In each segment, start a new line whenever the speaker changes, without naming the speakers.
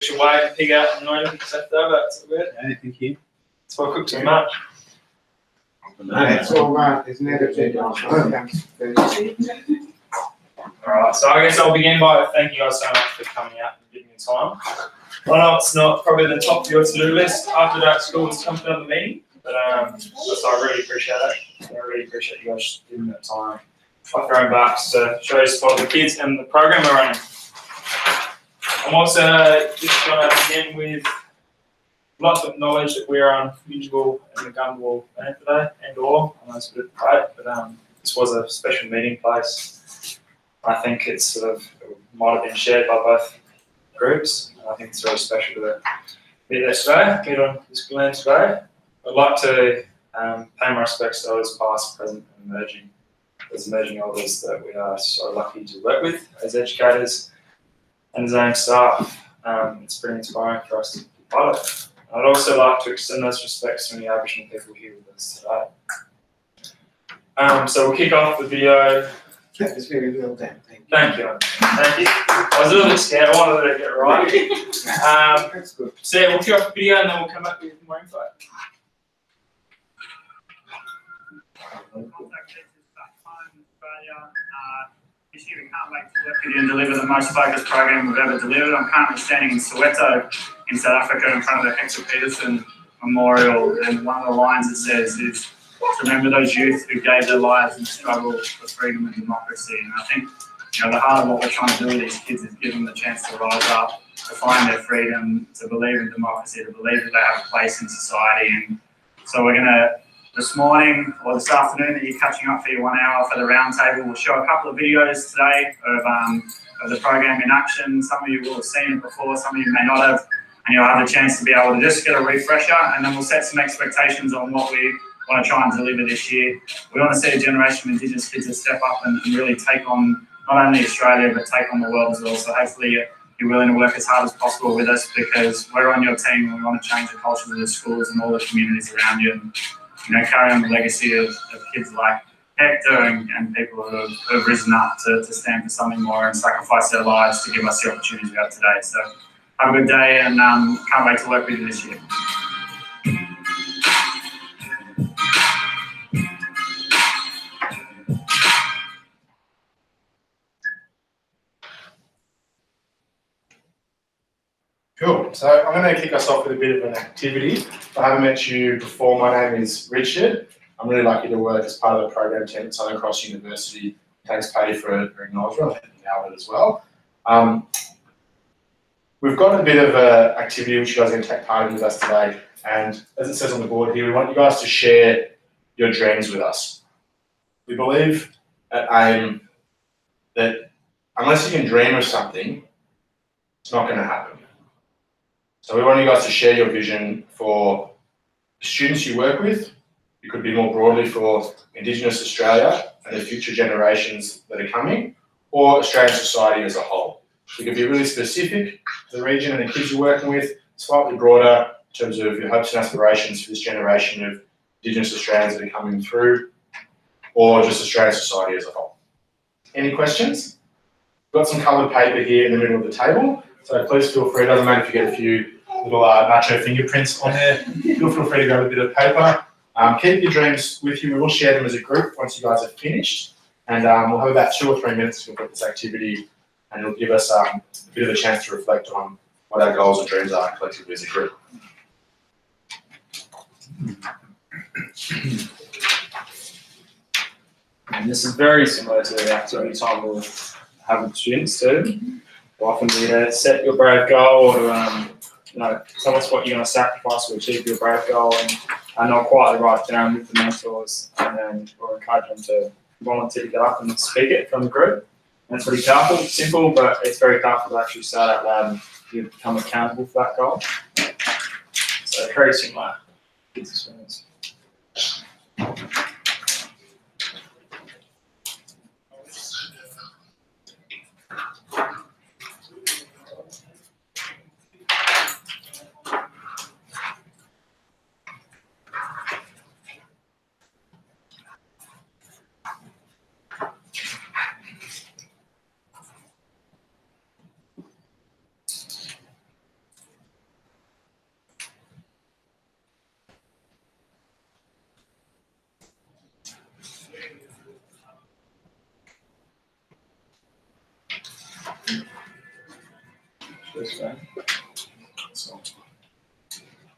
Your way to pig out and know anything's left over. That's all good.
Yeah, thank you.
That's why I cooked too much.
No, it's all right. It's never too much.
Alright, so I guess I'll begin by thanking you guys so much for coming out and giving me time. I know it's not probably the top of your to-do list after that school has come to the meeting, but so I really appreciate it. I really appreciate you guys giving that time off your own backs to show you support the kids and the program we're running. I'm also just going to begin with lots of knowledge that we are unfungible in the Gunville land today, and all. I know it's a bit late, but this was a special meeting place. I think it's sort of might have been shared by both groups. I think it's very special to be there today, meet on this land today. I'd like to pay my respects to those past, present, and emerging. Those emerging elders that we are so lucky to work with as educators and as own staff. It's pretty inspiring for us to be part of it. I'd also like to extend those respects to the Aboriginal people here with us today. So we'll kick off the video.
That was very well done.
Thank you. Thank you. I was a little bit scared. I wanted to get it right.
That's good.
So yeah, we'll kick off the video and then we'll come back with more info.
This year we can't wait to work with you and deliver the most focused program we've ever delivered. I'm currently standing in Soweto in South Africa in front of the Hector Peterson Memorial, and one of the lines it says is to remember those youth who gave their lives in the struggle for freedom and democracy. And I think the heart of what we're trying to do with these kids is give them the chance to rise up, to find their freedom, to believe in democracy, to believe that they have a place in society. And so we're going to, this morning or this afternoon that you're catching up for your 1 hour for the roundtable, we'll show a couple of videos today of the program in action. Some of you will have seen it before, some of you may not have, and you'll have the chance to be able to just get a refresher, and then we'll set some expectations on what we want to try and deliver this year. We want to see a generation of Indigenous kids that step up and really take on not only Australia but take on the world as well. So hopefully you're willing to work as hard as possible with us, because we're on your team and we want to change the culture of the schools and all the communities around you, and carry on the legacy of kids like Hector and people who have risen up to stand for something more and sacrifice their lives to give us the opportunities we have today. So have a good day, and can't wait to work with you this year.
Cool. So I'm going to kick us off with a bit of an activity. If I haven't met you before, my name is Richard. I'm really lucky to work as part of the program team at Southern Cross University. Thanks, Paddy, for acknowledgement. I think Albert as well. We've got a bit of an activity which you guys are going to take part in with us today. And as it says on the board here, we want you guys to share your dreams with us. We believe at AIM that unless you can dream of something, it's not going to happen. So we want you guys to share your vision for the students you work with. It could be more broadly for Indigenous Australia and the future generations that are coming, or Australian society as a whole. We could be really specific to the region and the kids you're working with, slightly broader in terms of your hopes and aspirations for this generation of Indigenous Australians that are coming through, or just Australian society as a whole. Any questions? We've got some coloured paper here in the middle of the table, so please feel free. It doesn't matter if you get a few little nacho fingerprints on there. Feel free to grab a bit of paper. Keep your dreams with you. We will share them as a group once you guys are finished, and we'll have about 2 or 3 minutes to look at this activity, and it'll give us a bit of a chance to reflect on what our goals and dreams are collectively as a group.
And this is very similar to the activity time we'll have with students too. We'll often be to set your brave goal, or tell us what you're going to sacrifice to achieve your brave goal, and not quietly write it down with the mentors, and then we'll encourage them to volunteer to get up and speak it from the group. And it's pretty powerful. It's simple, but it's very powerful to actually start out loud and you become accountable for that goal. So very similar kids' experience.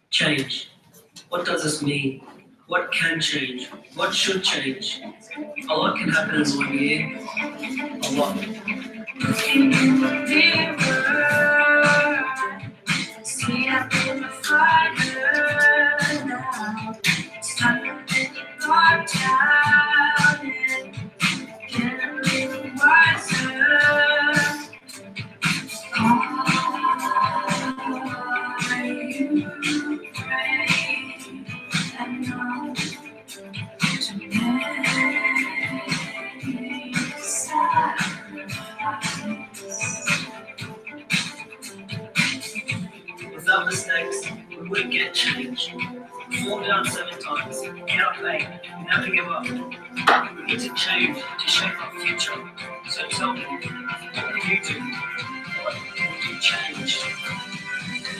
Change. What does this mean? What can change? What should change? A lot can happen in 1 year. A lot. See, I've been a fighter now. It's time to get the dark down and get a little wiser. Are you ready? I know to make sacrifice. Without mistakes, we wouldn't get change. Fall down 7 times, get up 8, never give up. We need to change to shape our future. So tell me, what do you do? What would you change?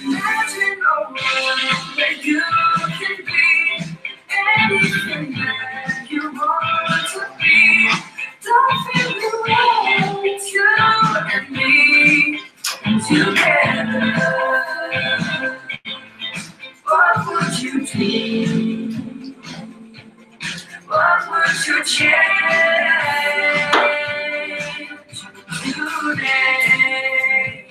Imagine a world where you can be anything that you want to be. Don't feel the way you and me together. What would you do? What would you change today?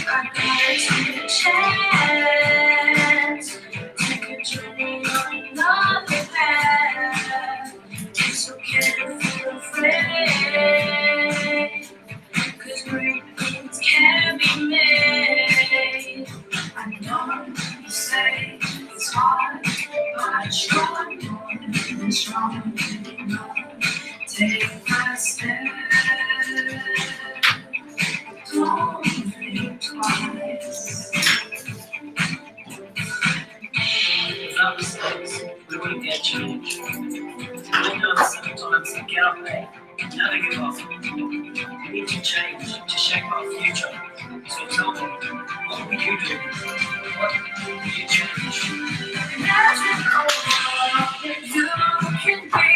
I gotta take a chance, take a journey on another path. It's okay to feel afraid, 'cause great things can be made. I know you say it's hard, but strong, and strong, take my step. Don't think twice. Without mistakes, we wouldn't get change. Fall down 7 times and get up 8. Never give up. We need to change to shape our future. So tell me, what would you do? What would you change? Imagine a world where you can be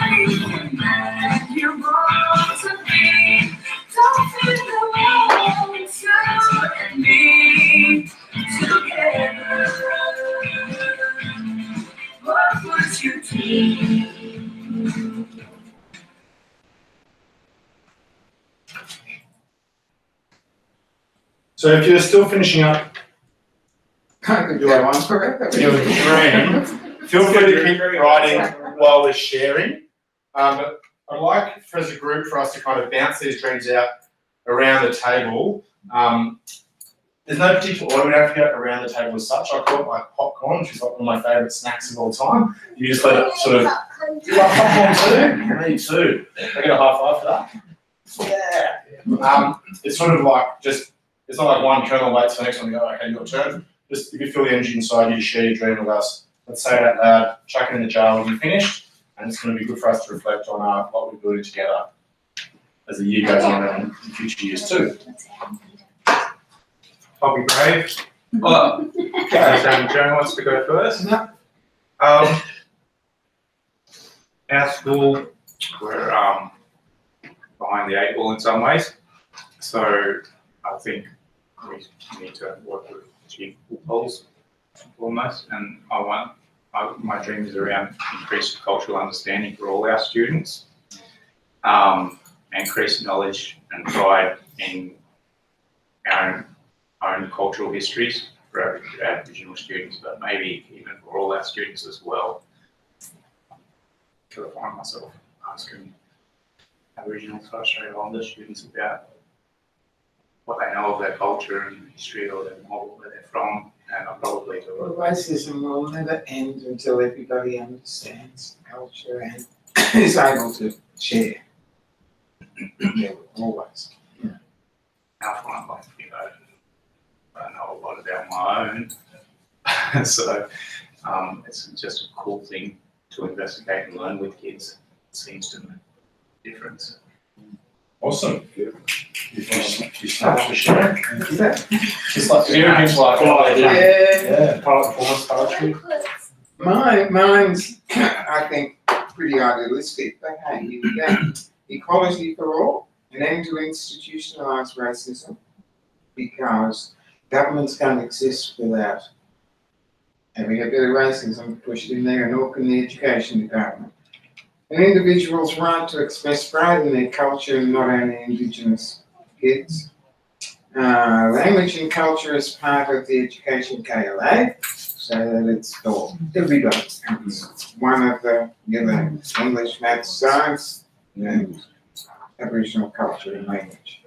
anything that you want to be. Don't feel the way you and me together. What would you do?
So if you're still finishing up
Do I want to?
your dream, feel free to keep writing while we're sharing. But I'd like for as a group for us to kind of bounce these dreams out around the table. There's no particular order, we don't have to go around the table as such. I call it like popcorn, which is like one of my favourite snacks of all time. You just let it sort of, you like popcorn too? Me too. I get a high five for that. Yeah. It's sort of like just, it's not like one kernel waits for the next one to go, okay, your turn. Just if you feel the energy inside you to share your dream with us, let's say it out loud, chuck it in the jar when you're finished, and it's going to be good for us to reflect on what we're building together as the year goes on and in future years too.
I'll be brave. Oh, Joan wants to go first. Our school, we're behind the 8 ball in some ways, so I think we need to work with achievable goals foremost, and my dream is around increased cultural understanding for all our students, increased knowledge and pride in our own cultural histories for our Aboriginal students, but maybe even for all our students as well. I find myself asking Aboriginal and Torres Strait Islander students about what they know of their culture and history or their model, where they're from, and I'll probably do it.
Racism will never end until everybody understands culture and is able to share. Yeah, always. Yeah.
I find like, I know a lot about my own, so it's just a cool thing to investigate and learn with kids. It seems to make a difference.
Awesome. You start to share. Just like
Yeah.
Pilot performance poetry.
Mine's, I think, pretty idealistic, but hey, here we go. Equality for all, an end to institutionalised racism, because governments can't exist without having a bit of racism pushed in there, and all can the education department. An individual's right to express pride in their culture, and not only Indigenous kids. Language and culture is part of the education KLA, so that it's for everybody. It's one of the, English, maths, science, and Aboriginal culture and language.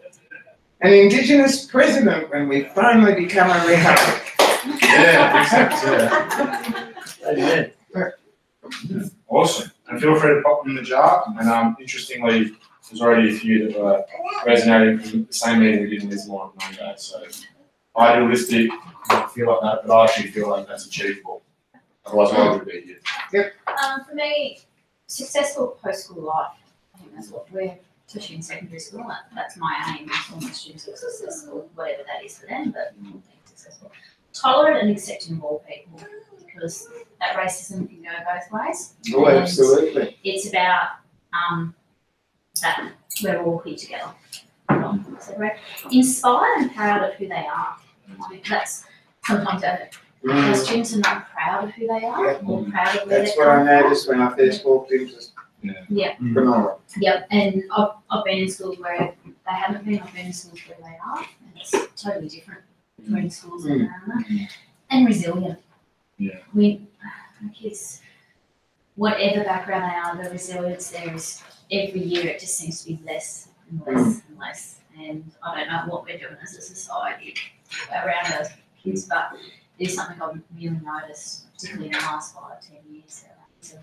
An Indigenous president when we finally become a republic.
Yeah, exactly. Awesome. And feel free to pop them in the jar. And interestingly, there's already a few that were resonating from the same meeting we did in Lismore on Monday. So idealistic, I feel like that, but I actually feel like that's achievable. Otherwise, I would be here.
For me, successful post-school life. I think that's what we're, especially in secondary school, that's my aim. All my students are successful, whatever that is for them, but successful. Tolerant and accepting of all people, because that racism can go both ways.
Oh, absolutely.
It's about that we're all here together. Separate. Inspired and proud of who they are. I mean, that's sometimes our students are not proud of who they are, or proud of where
That's
they're
what I noticed when I first walked into phenomenal.
Yep, and I've been in schools where they haven't been, I've been in schools where they are, and it's totally different between schools and around that. And resilient.
Yeah.
Our kids, whatever background they are, the resilience there is every year it just seems to be less and less and less. And I don't know what we're doing as a society around our kids, but there's something I've really noticed, particularly in the last 5-10 years.
So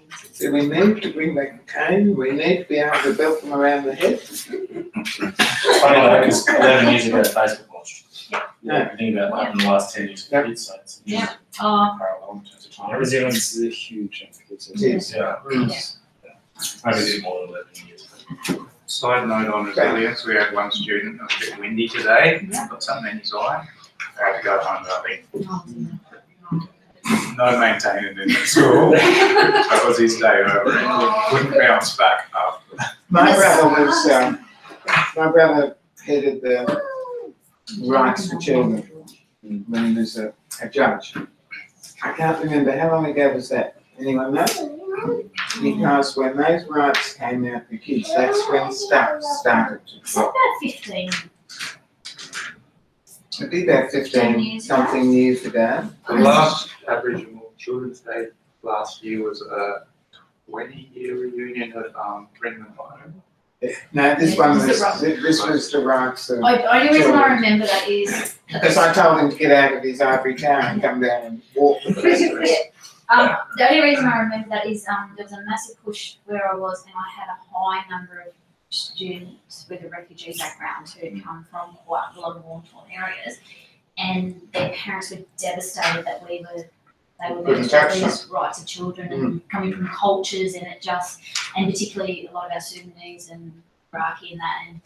we need to bring back a cane, we need to be able to belt them around the head.
It's funny though, because 11 years ago, Facebook launched.
Yeah.
I think about that in the last 10 years for kids, so it's parallel in terms of time.
Resilience is a huge emphasis.
It is.
Yeah. Maybe a bit more than 11 years.
Side note on resilience, we had one student, it was a bit windy today, got something in his eye. I had to go home, I think. No maintaining in the school. That was his day over and couldn't bounce back after that.
My brother headed the rights for children when he was a judge. I can't remember, how long ago was that? Anyone know? Because when those rights came out for kids, that's when stuff started to
It's about 15.
It'd be about 15 something years ago.
The last Aboriginal Children's Day last year was a 20-year reunion at Brendan Home.
No, this one was, this was the rights of.
The only reason I remember that is
Because I told him to get out of his ivory tower and come down and walk for the rest of us.
the only reason I remember that is there was a massive push where I was, and I had a high number of students with a refugee background who come from quite a lot of war-torn areas, and their parents were devastated that they were going to lose rights of children and coming from cultures, and and particularly a lot of our Sudanese and Iraqi and that, and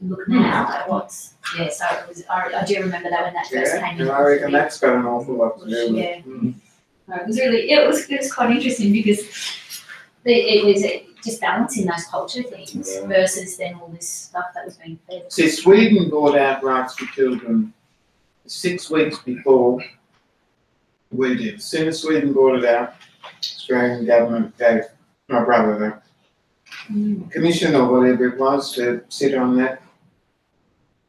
look now at what's, so it was, I do remember that when that first came in.
And I reckon that's got an awful lot to do with it.
No, it was quite interesting because it was just balancing those culture things versus then all this stuff that was being fed.
See, Sweden brought out rights for children 6 weeks before we did. As soon as Sweden brought it out, Australian government gave my brother the commission or whatever it was to sit on that.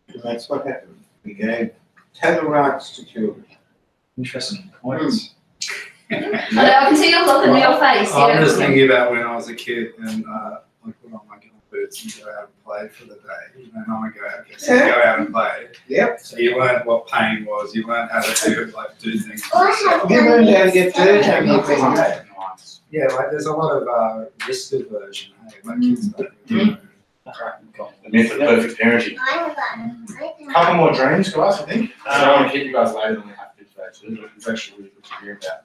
And that's what happened. We gave total rights to children.
Interesting points.
I can see your look in your face.
I'm just thinking about when I was a kid and I put on my boots and go out and play for the day. You know, no one go out and play.
Yep.
So you learned what pain was. You learned how to do things.
You learned how to get dirty and everything.
Yeah, like there's a lot of risk aversion. Hey, like kids don't really know.
The myth of perfect parenting. Couple more dreams, guys, I think. I don't want to keep you guys later than we have to today, too, but it's actually really good to hear about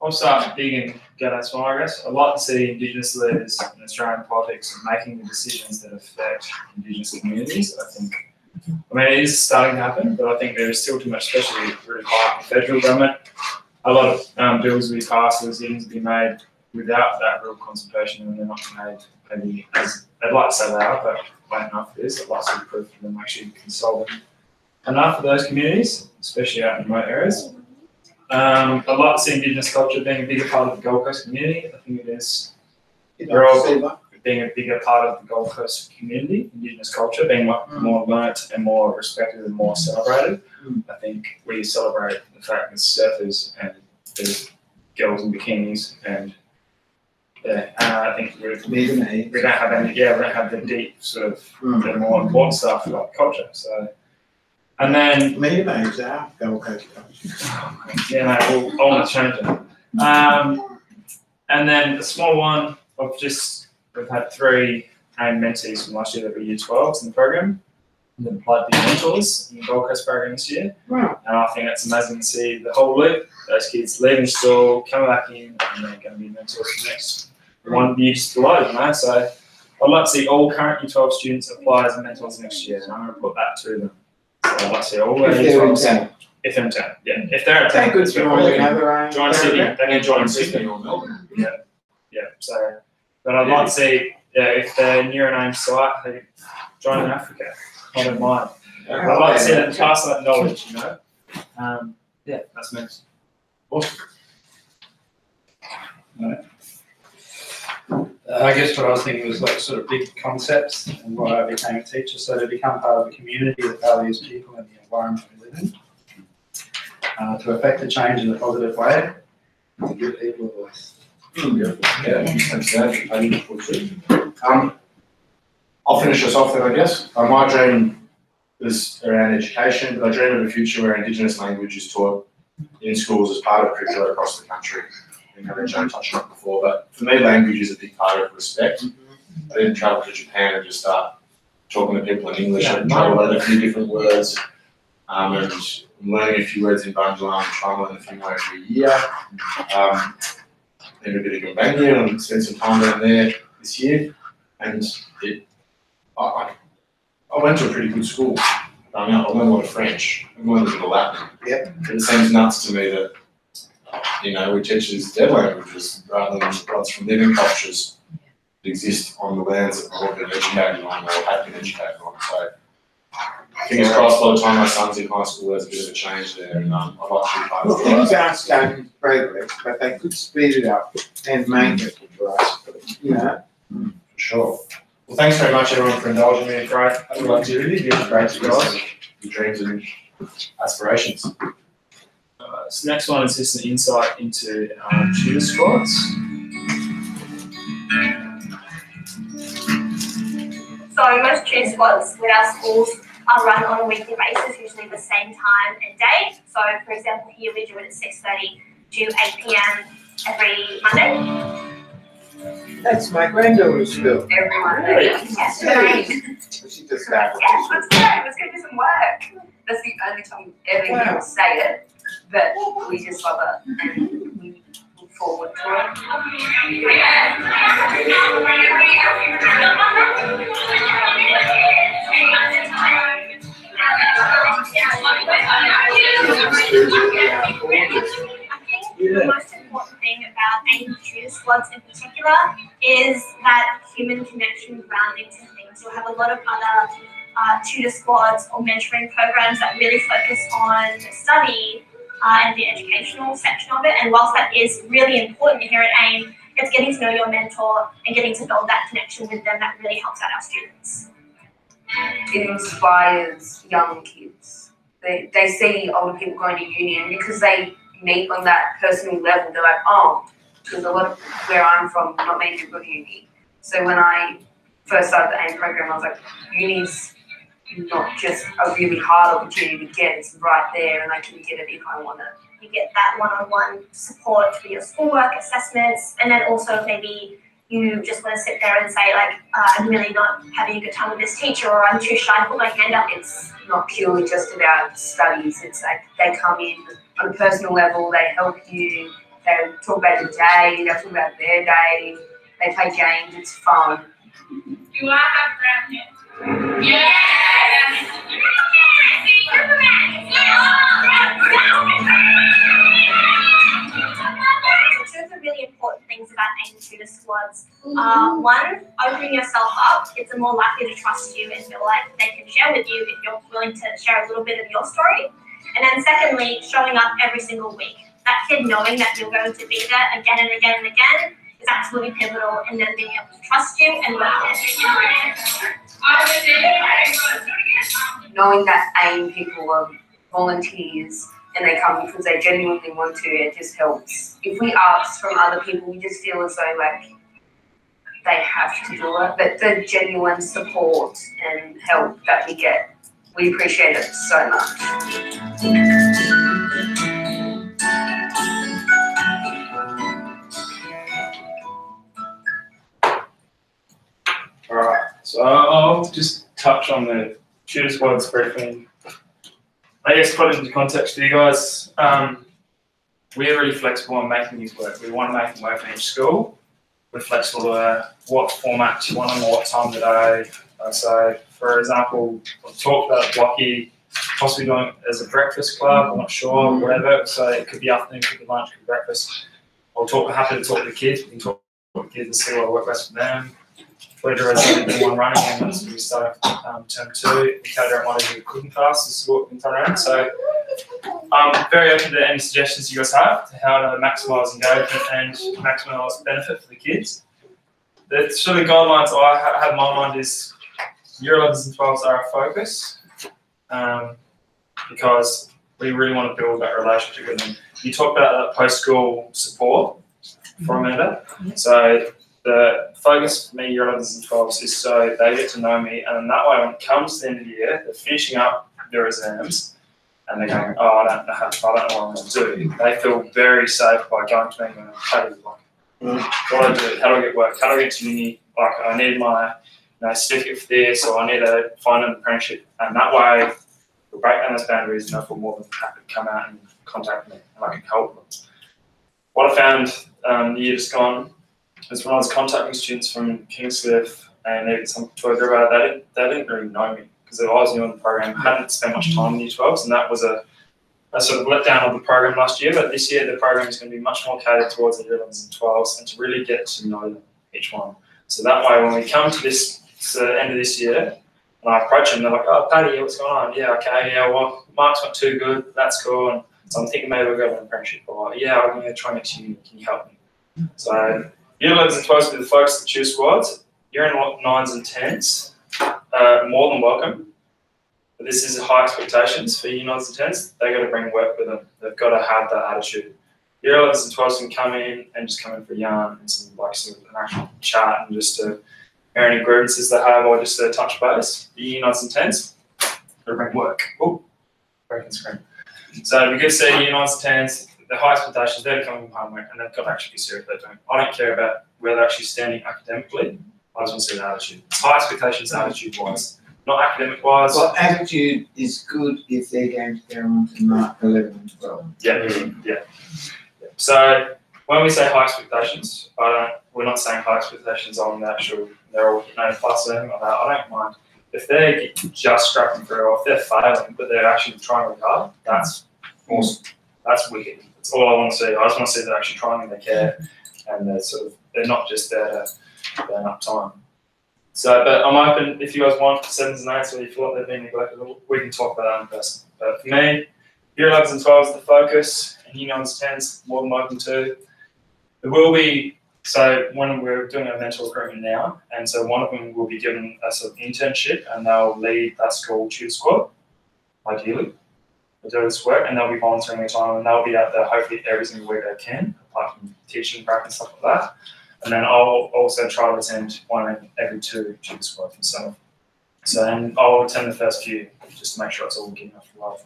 I'll start big and go that small, I guess. I'd like to see Indigenous leaders in Australian politics making the decisions that affect Indigenous communities. I mean, it is starting to happen, but I think there is still too much, especially really high up the federal government. A lot of bills will be passed, or decisions will be made without that real consultation, and they're not made maybe as they'd like to say they are, but not enough it is. I'd like to see proof of them actually consulting enough of those communities, especially out in remote areas. I'd like to see Indigenous culture being a bigger part of the Gold Coast community. I think it is. We're all being a bigger part of the Gold Coast community, Indigenous culture, being more learnt and more respected and more celebrated. I think we celebrate the fact that surfers and there's girls in bikinis and I think we don't have any, we don't have the deep sort of the more important stuff like culture. So, and then
Maids are Gold Coast culture.
yeah, mate, I want to change it. And then the small one of we've had 3 AIM mentees from last year that were year 12s in the program, and then applied to be mentors in the Gold Coast program this year.
Wow.
And I think it's amazing to see the whole loop, those kids leaving school, coming back in, and they're going to be mentors for the next 1 year just below, you know. So I'd like to see all current year 12 students apply as mentors next year, and I'm going to put that to them. So I'd like to see all the year 12s. If they're in town, yeah. If they're in town,
Good to
join Sydney. They can join Sydney or Melbourne. Yeah. So, but I'd like to see, if they're near an AIM site, they can join in Africa. I don't mind. I'd like to see them pass that knowledge, you know. That's me. Awesome.
I guess what I was thinking was like sort of big concepts and why I became a teacher. So to become part of a community that values people and the environment we live in, to affect the change in a positive way, to give people a voice.
I'll finish us off then, I guess. My dream is around education, but I dream of a future where Indigenous language is taught in schools as part of curricula across the country. I think Joe touched on it before, but for me, language is a big part of respect. I didn't travel to Japan and just start talking to people in English. I traveled learned a few different words, and I'm learning a few words in Banjala and trying to learn a few more every year. Then a bit of Gambanga and spent some time down there this year, and I went to a pretty good school. I learned a lot of French, I learned a bit of Latin. It seems nuts to me that, we teach these dead languages rather than ones from living cultures that exist on the lands that we've all been educated on or have been educated on. So, fingers crossed by the time my son's in high school, there's a bit of a change there, and I'd like to be part of
Things aren't starting to progress, but they could speed it up and make it for us,
For sure. Well, thanks very much, everyone, for indulging me in a great activity. It was great to guys. Your dreams and aspirations.
So next one is just an insight into tutor squads.
So most tutor squads with our schools are run on a weekly basis, usually the same time and day. So for example, here we do it at 6:30 to 8 p.m. every Monday.
That's my granddaughter's school.
Every Monday. Yes, great.
She just started.
Yes, that's great. Let's go do some work. That's the only time we ever hear us say it, but we just love it and we look forward to it. The most important thing about AIM tutor squads in particular is that human connection grounding to things. You'll have a lot of other tutor squads or mentoring programs that really focus on study and the educational section of it. And whilst that is really important here at AIM, it's getting to know your mentor and getting to build that connection with them that really helps out our students.
It inspires young kids. They see older people going to uni, and because they meet on that personal level, they're like, oh, because a lot of where I'm from, not many people go to uni. So when I first started the AIM program, I was like, uni's not just a really hard opportunity to get, it's right there and I can get it if I want it.
You get that one-on-one support for your schoolwork, assessments, and then also maybe you just want to sit there and say like, I'm really not having a good time with this teacher, or I'm too shy to put my hand up.
It's not purely just about studies, it's like they come in on a personal level, they help you they talk about the day, they talk about their day, they play games, it's fun.
Do I have brown hair? Yes! Two of the really important things about aim tutor squads are one, opening yourself up. Kids are more likely to trust you and feel like they can share with you if you're willing to share a little bit of your story. And then secondly, showing up every single week. That kid knowing that you're going to be there again and again and again is absolutely pivotal in them being able to trust you and work with you.
Knowing that AIM people are volunteers and they come because they genuinely want to, it just helps. If we ask from other people, we just feel as though like they have to do it. But the genuine support and help that we get, we appreciate it so much.
Alright, so I'll just touch on the tutor squads briefly. I guess put it into context for you guys. We're really flexible on making these work. We want to make them work in each school. We're flexible to what format you want them or what time of the day. So, for example, we've talked about Blocky possibly doing it as a breakfast club, I'm not sure, whatever. So it could be afternoon, could be lunch, could be breakfast. Happy to talk to the kids. We can talk to the kids and see what works best for them. Fledger has only been one running, and that's we start term 2. Cadre might do a cooking class, this is what we can turn around. So I'm very open to any suggestions you guys have to how to maximise engagement and maximise benefit for the kids. The sort of guidelines I have in my mind is year 11s and 12s are our focus because we really want to build that relationship with them. You talked about that post-school support from Amanda. So the focus for me, year 11s and 12s, is so they get to know me, and that way when it comes to the end of the year, they're finishing up their exams, and they're going, oh, I don't know what I'm going to do. They feel very safe by going to me and going, how do I do it? How do I get work? How do I get to uni? Like, I need my certificate for this, or I need to find an apprenticeship, and that way we'll break down those boundaries, and they'll feel more than happy to come out and contact me, and I can help them. What I found the year just gone is when I was contacting students from Kingscliff and even some Toyota, they didn't really know me because I was new in the program, hadn't spent much time in Year 12s, and that was a sort of letdown of the program last year. But this year the program is going to be much more catered towards the Year 11s and 12s and to really get to know them, each one. So that way when we come to this end of this year and I approach them, they're like, oh, Paddy, what's going on? Yeah, okay, yeah, well, Mark's not too good, that's cool. And so I'm thinking maybe we'll go to an apprenticeship, or yeah, I'm going to try next year, can you help me? So Year 11s and 12s will be the focus of the tutor squads. Year 9s and 10s, more than welcome. But this is high expectations for Year 9s and 10s. They've got to bring work with them. They've got to have that attitude. Year 11s and 12s can come in and just come in for a yarn and some sort of an actual chat and just to air any grievances they have or just to touch base. The Year 9s and 10s, got to bring work. Oh, breaking screen. So we get to see Year 9s and 10s. The high expectations, they're coming with homework and they've got to actually be serious about doing. I don't care about where they're actually standing academically. I just want to see the attitude. It's high expectations attitude-wise, not academic-wise.
Well, attitude is good if they're going to go on to mark 11 and 12.
Yeah. So when we say high expectations, we're not saying high expectations on the actual, they're all plus or anything like that. I don't mind. If they're just scrapping through or if they're failing, but they're actually trying really hard, that's awesome. That's wicked. That's all I want to see. I just want to see they're actually trying and they care, and they're not just there to burn up time. So, but I'm open if you guys want 7s and 8s or you feel like they've been neglected, we can talk about that in person. But for me, Year 11s and 12s is the focus, and Year 9s and 10s more than welcome to. There will be, so when we're doing a mentor recruitment now, and so one of them will be given a sort of internship, and they'll lead that school tutor squad, ideally. They'll do this work and they'll be volunteering their time and they'll be out there hopefully every single week they can, apart from teaching, practice, stuff like that. And then I'll also try to attend one every 2 tutor squads myself. So then I'll attend the first few just to make sure it's all good enough for life.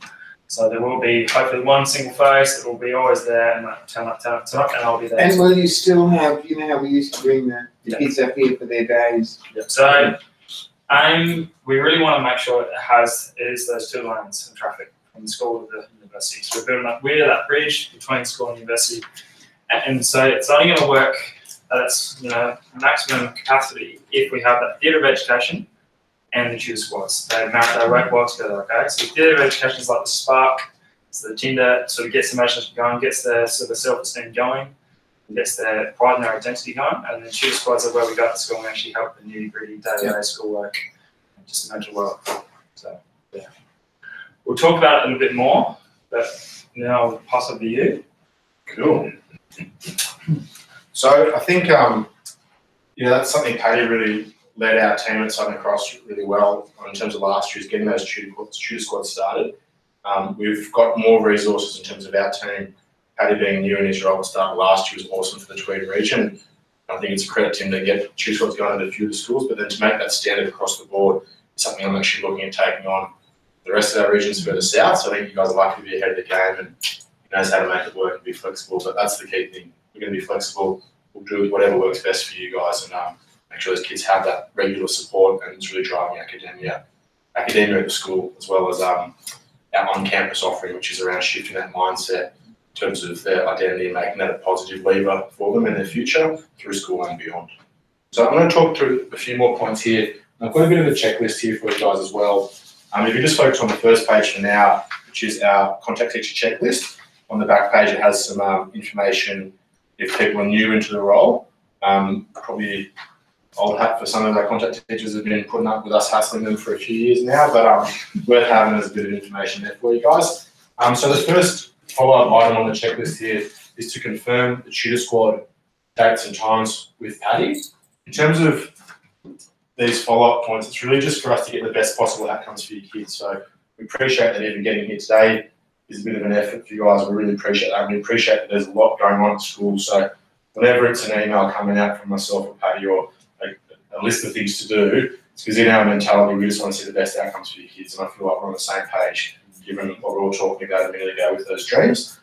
So there will be hopefully one single face that will be always there and turn up, and I'll be there.
And will you still have, you know how we used to bring the kids up here for their days?
Yep. So we really want to make sure it is those 2 lanes of traffic from the school to the university. So we're that bridge between school and university. And so it's only going to work at its maximum capacity if we have that theatre of education and the tutor squads. They work well together, okay? So the theatre of education is like the spark, it's the tinder, sort of gets the emotions going, gets their sort of self-esteem going, gets their pride and their identity going, and then tutor squads are where we go to school and actually help the nitty-gritty day-to-day schoolwork, just mental well. So, yeah. We'll talk about it a little bit more, but now I'll pass over to you.
Cool. So I think, that's something Paddy really led our team at Southern Cross really well in terms of last year's getting those tutor squads started. We've got more resources in terms of our team. Paddy being new in his role at the start of last year was awesome for the Tweed region. I think it's a credit to him to get tutor squads going into a few of the schools, but then to make that standard across the board is something I'm actually looking at taking on the rest of our regions further south. So I think you guys are likely to be ahead of the game and he knows how to make it work and be flexible. But that's the key thing. We're going to be flexible. We'll do whatever works best for you guys and make sure those kids have that regular support and it's really driving academia at the school, as well as our on-campus offering, which is around shifting that mindset in terms of their identity and making that a positive lever for them in their future through school and beyond. So I'm going to talk through a few more points here. I've got a bit of a checklist here for you guys as well. If you just focus on the first page for now, which is our contact teacher checklist, on the back page it has some information if people are new into the role. Probably old hat for some of our contact teachers have been putting up with us hassling them for a few years now, but worth having as a bit of information there for you guys. So the first follow-up item on the checklist here is to confirm the tutor squad dates and times with Paddy. In terms of these follow-up points, it's really just for us to get the best possible outcomes for your kids. So we appreciate that even getting here today is a bit of an effort for you guys. We really appreciate that. We appreciate that there's a lot going on at school. So whenever it's an email coming out from myself or Paddy or a list of things to do, it's because in our mentality, we just want to see the best outcomes for your kids. And I feel like we're on the same page, given what we were all talking about a minute ago with those dreams.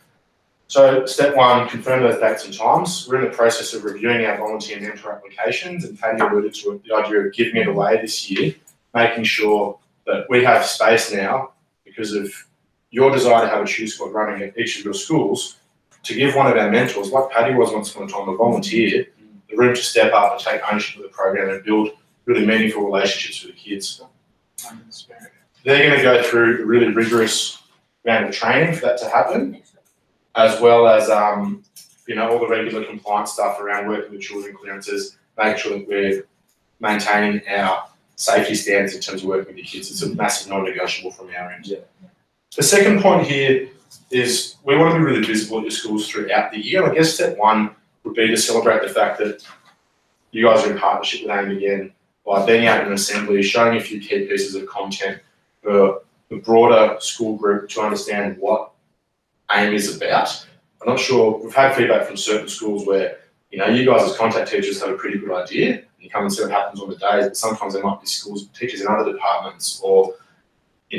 So step one, confirm those dates and times. We're in the process of reviewing our volunteer mentor applications, and Paddy alluded to the idea of giving it away this year, making sure that we have space now because of your desire to have a tutor squad running at each of your schools, to give one of our mentors, like Paddy was once upon a time, a volunteer, the room to step up and take ownership of the program and build really meaningful relationships with the kids. They're going to go through a really rigorous round of training for that to happen, as well as all the regular compliance stuff around working with children clearances, making sure that we're maintaining our safety standards in terms of working with the kids. It's a massive non-negotiable from our end. Yeah. The second point here is we want to be really visible at your schools throughout the year. I guess step one would be to celebrate the fact that you guys are in partnership with AIM again by being out in an assembly, showing a few key pieces of content for the broader school group to understand what AIM is about. I'm not sure, we've had feedback from certain schools where, you guys as contact teachers have a pretty good idea, and you come and see what happens on the days, but sometimes there might be teachers in other departments or,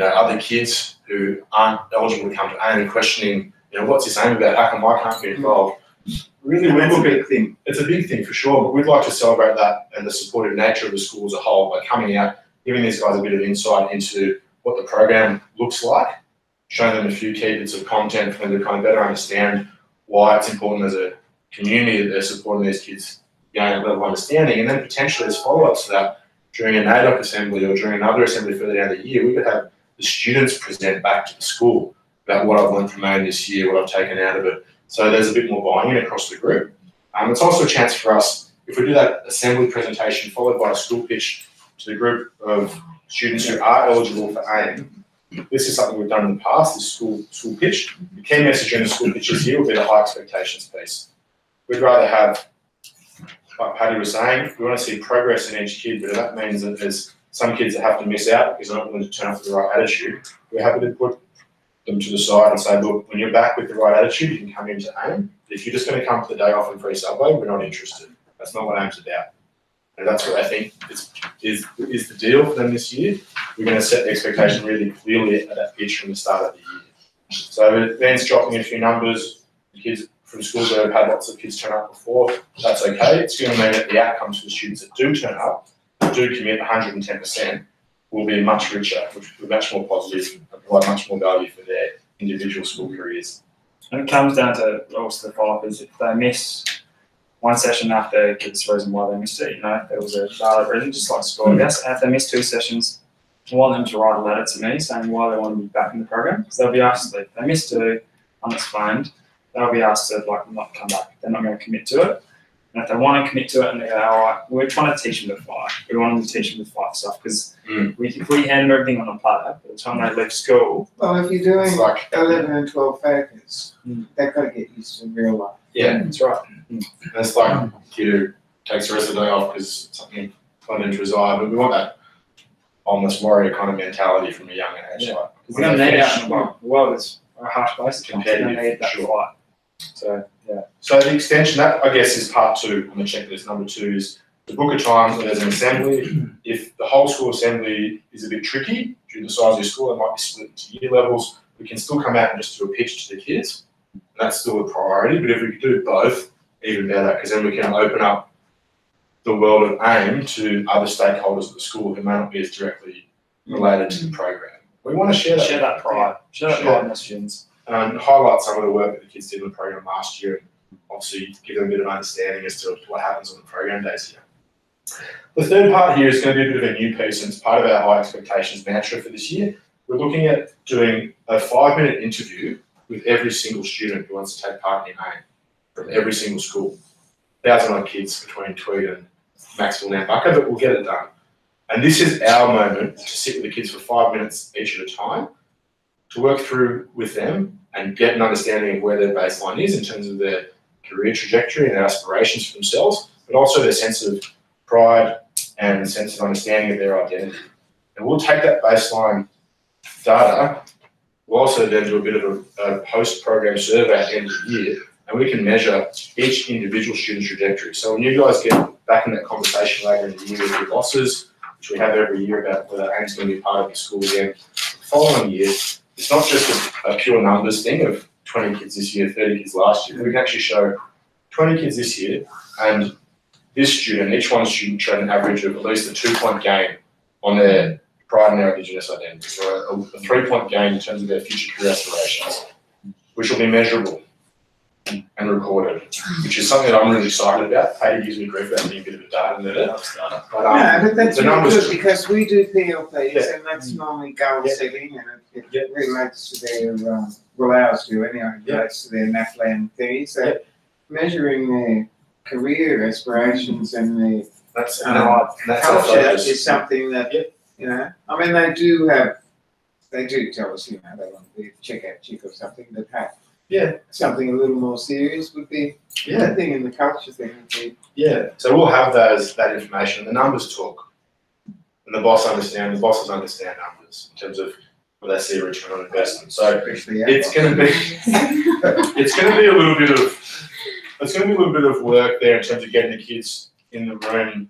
other kids who aren't eligible to come to AIM and questioning, what's this AIM about? How come I can't get involved? Really,
it's a big thing.
It's a big thing for sure, but we'd like to celebrate that and the supportive nature of the school as a whole by coming out, giving these guys a bit of insight into what the program looks like, showing them a few key bits of content for them to kind of better understand why it's important as a community that they're supporting these kids gain a level of understanding, and then potentially as follow-ups to that, during a NAIDOC assembly or during another assembly further down the year, we could have the students present back to the school about what I've learned from AIM this year, what I've taken out of it. So there's a bit more buy-in across the group. It's also a chance for us, if we do that assembly presentation followed by a school pitch to the group of students who are eligible for AIM. This is something we've done in the past, this school pitch. The key message in the school pitches here will be the high expectations piece. We'd rather have, like Paddy was saying, we want to see progress in each kid, but if that means that there's some kids that have to miss out because they're not willing to turn up with the right attitude, we're happy to put them to the side and say, look, when you're back with the right attitude, you can come into AIM. If you're just going to come for the day off and free subway, we're not interested. That's not what AIM's about. And that's what I think is the deal for them this year. We're going to set the expectation really clearly at that pitch from the start of the year. So it means dropping a few numbers. The kids from schools that have had lots of kids turn up before, that's okay. It's going to mean that the outcomes for the students that do turn up, that do commit 110%, will be much richer, which will be much more positive and provide much more value for their individual school careers.
And it comes down to also the follow-up is if they miss one session after, give us a reason why they missed it. You know, if there was a valid reason, just like school, I guess. And if they miss 2 sessions, I want them to write a letter to me saying why they want to be back in the program. So they'll be asked to leave. If they miss 2 unexplained, they'll be asked to like not come back. They're not going to commit to it. And if they want to commit to it and they go, all right, we're trying to teach them to fight. We want them to teach them to fight stuff because if we hand them everything on a platter, by the time they leave school.
Well, if you're doing
It's like-
11 and 12 focus, they've got to get used to real life.
Yeah,
That's right.
and it's like a kid who takes the rest of the day off because something got into his eye, but we want that almost warrior kind of mentality from a young age.
Yeah.
Like,
Because they're going to need it out in the world. The world is a harsh place. They're going to need that
Sure.
fight. So, yeah.
So the extension, that I guess is part 2 on the checklist. Number 2 is the book of times when there's an assembly. If the whole school assembly is a bit tricky due to the size of your school, it might be split into year levels. We can still come out and just do a pitch to the kids. And that's still a priority. But if we could do both, even better, because then we can open up the world of AIM to other stakeholders of the school who may not be as directly related to the program. We want to share that
pride. Share that pride in the students.
and highlight some of the work that the kids did in the program last year, and obviously give them a bit of understanding as to what happens on the program days here. The third part here is going to be a bit of a new piece, and it's part of our high expectations mantra for this year. We're looking at doing a 5-minute interview with every single student who wants to take part in AIM from every single school. 1,000 kids between Tweed and Maxwell and Nambucca, but we'll get it done. And this is our moment to sit with the kids for 5 minutes each at a time, to work through with them and get an understanding of where their baseline is in terms of their career trajectory and their aspirations for themselves, but also their sense of pride and sense of understanding of their identity. And we'll take that baseline data, we'll also then do a bit of a post-program survey at the end of the year, and we can measure each individual student's trajectory. So when you guys get back in that conversation later in the year with your bosses, which we have every year about whether AIM's going to be part of your school again, the following year, it's not just a pure numbers thing of 20 kids this year, 30 kids last year. We can actually show 20 kids this year, and this student, each one student showed an average of at least a 2-point gain on their pride and their Indigenous identity, so a 3-point gain in terms of their future career aspirations, which will be measurable and recorded, which is something that I'm really excited about. Katie gives me grief about being a bit of a data nerd.
But that's
the
really
numbers
good because we do PLPs
Yeah.
and that's normally goal setting and it relates to their, well ours do anyway, it relates to their NAFLAN thing. So measuring their career aspirations and their
that's our
culture
focus.
is something that, you know, I mean, they do tell us, you know, they want to be a checkout chick or something, but hey, something a little more serious would be, the thing in the culture thing would be.
Yeah, so we'll have that information, and the numbers talk. And the bosses understand numbers in terms of what they see a return on investment. So it's going to be a little bit of work there in terms of getting the kids in the room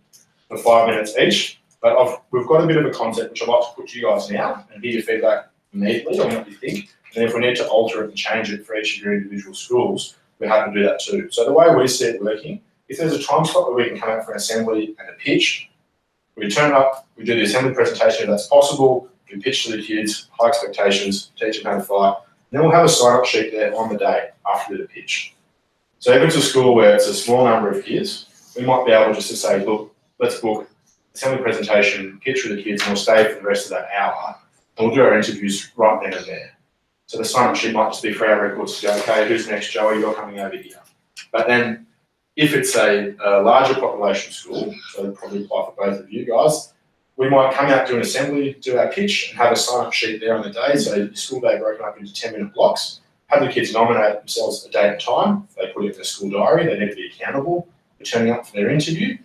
for 5 minutes each. But we've got a bit of a concept which I'd like to put to you guys now and hear your feedback immediately on what you think. And if we need to alter it and change it for each of your individual schools, we're happy to do that too. So the way we see it working, if there's a time slot where we can come out for an assembly and a pitch, we turn up, we do the assembly presentation if that's possible, we pitch to the kids, high expectations, teach them how to fight, and then we'll have a sign-up sheet there on the day after the pitch. So if it's a school where it's a small number of kids, we might be able just to say, look, let's book assembly presentation, pitch with the kids, and we'll stay for the rest of that hour, and we'll do our interviews right then and there. So the sign-up sheet might just be for our records to go, okay, who's next, Joey, you're coming over here. But then if it's a larger population school, so it'll probably apply for both of you guys, we might come out, do an assembly, do our pitch, and have a sign-up sheet there on the day. So your school day broken up into 10-minute blocks, have the kids nominate themselves a date and time, they put it in their school diary, they need to be accountable for turning up for their interview.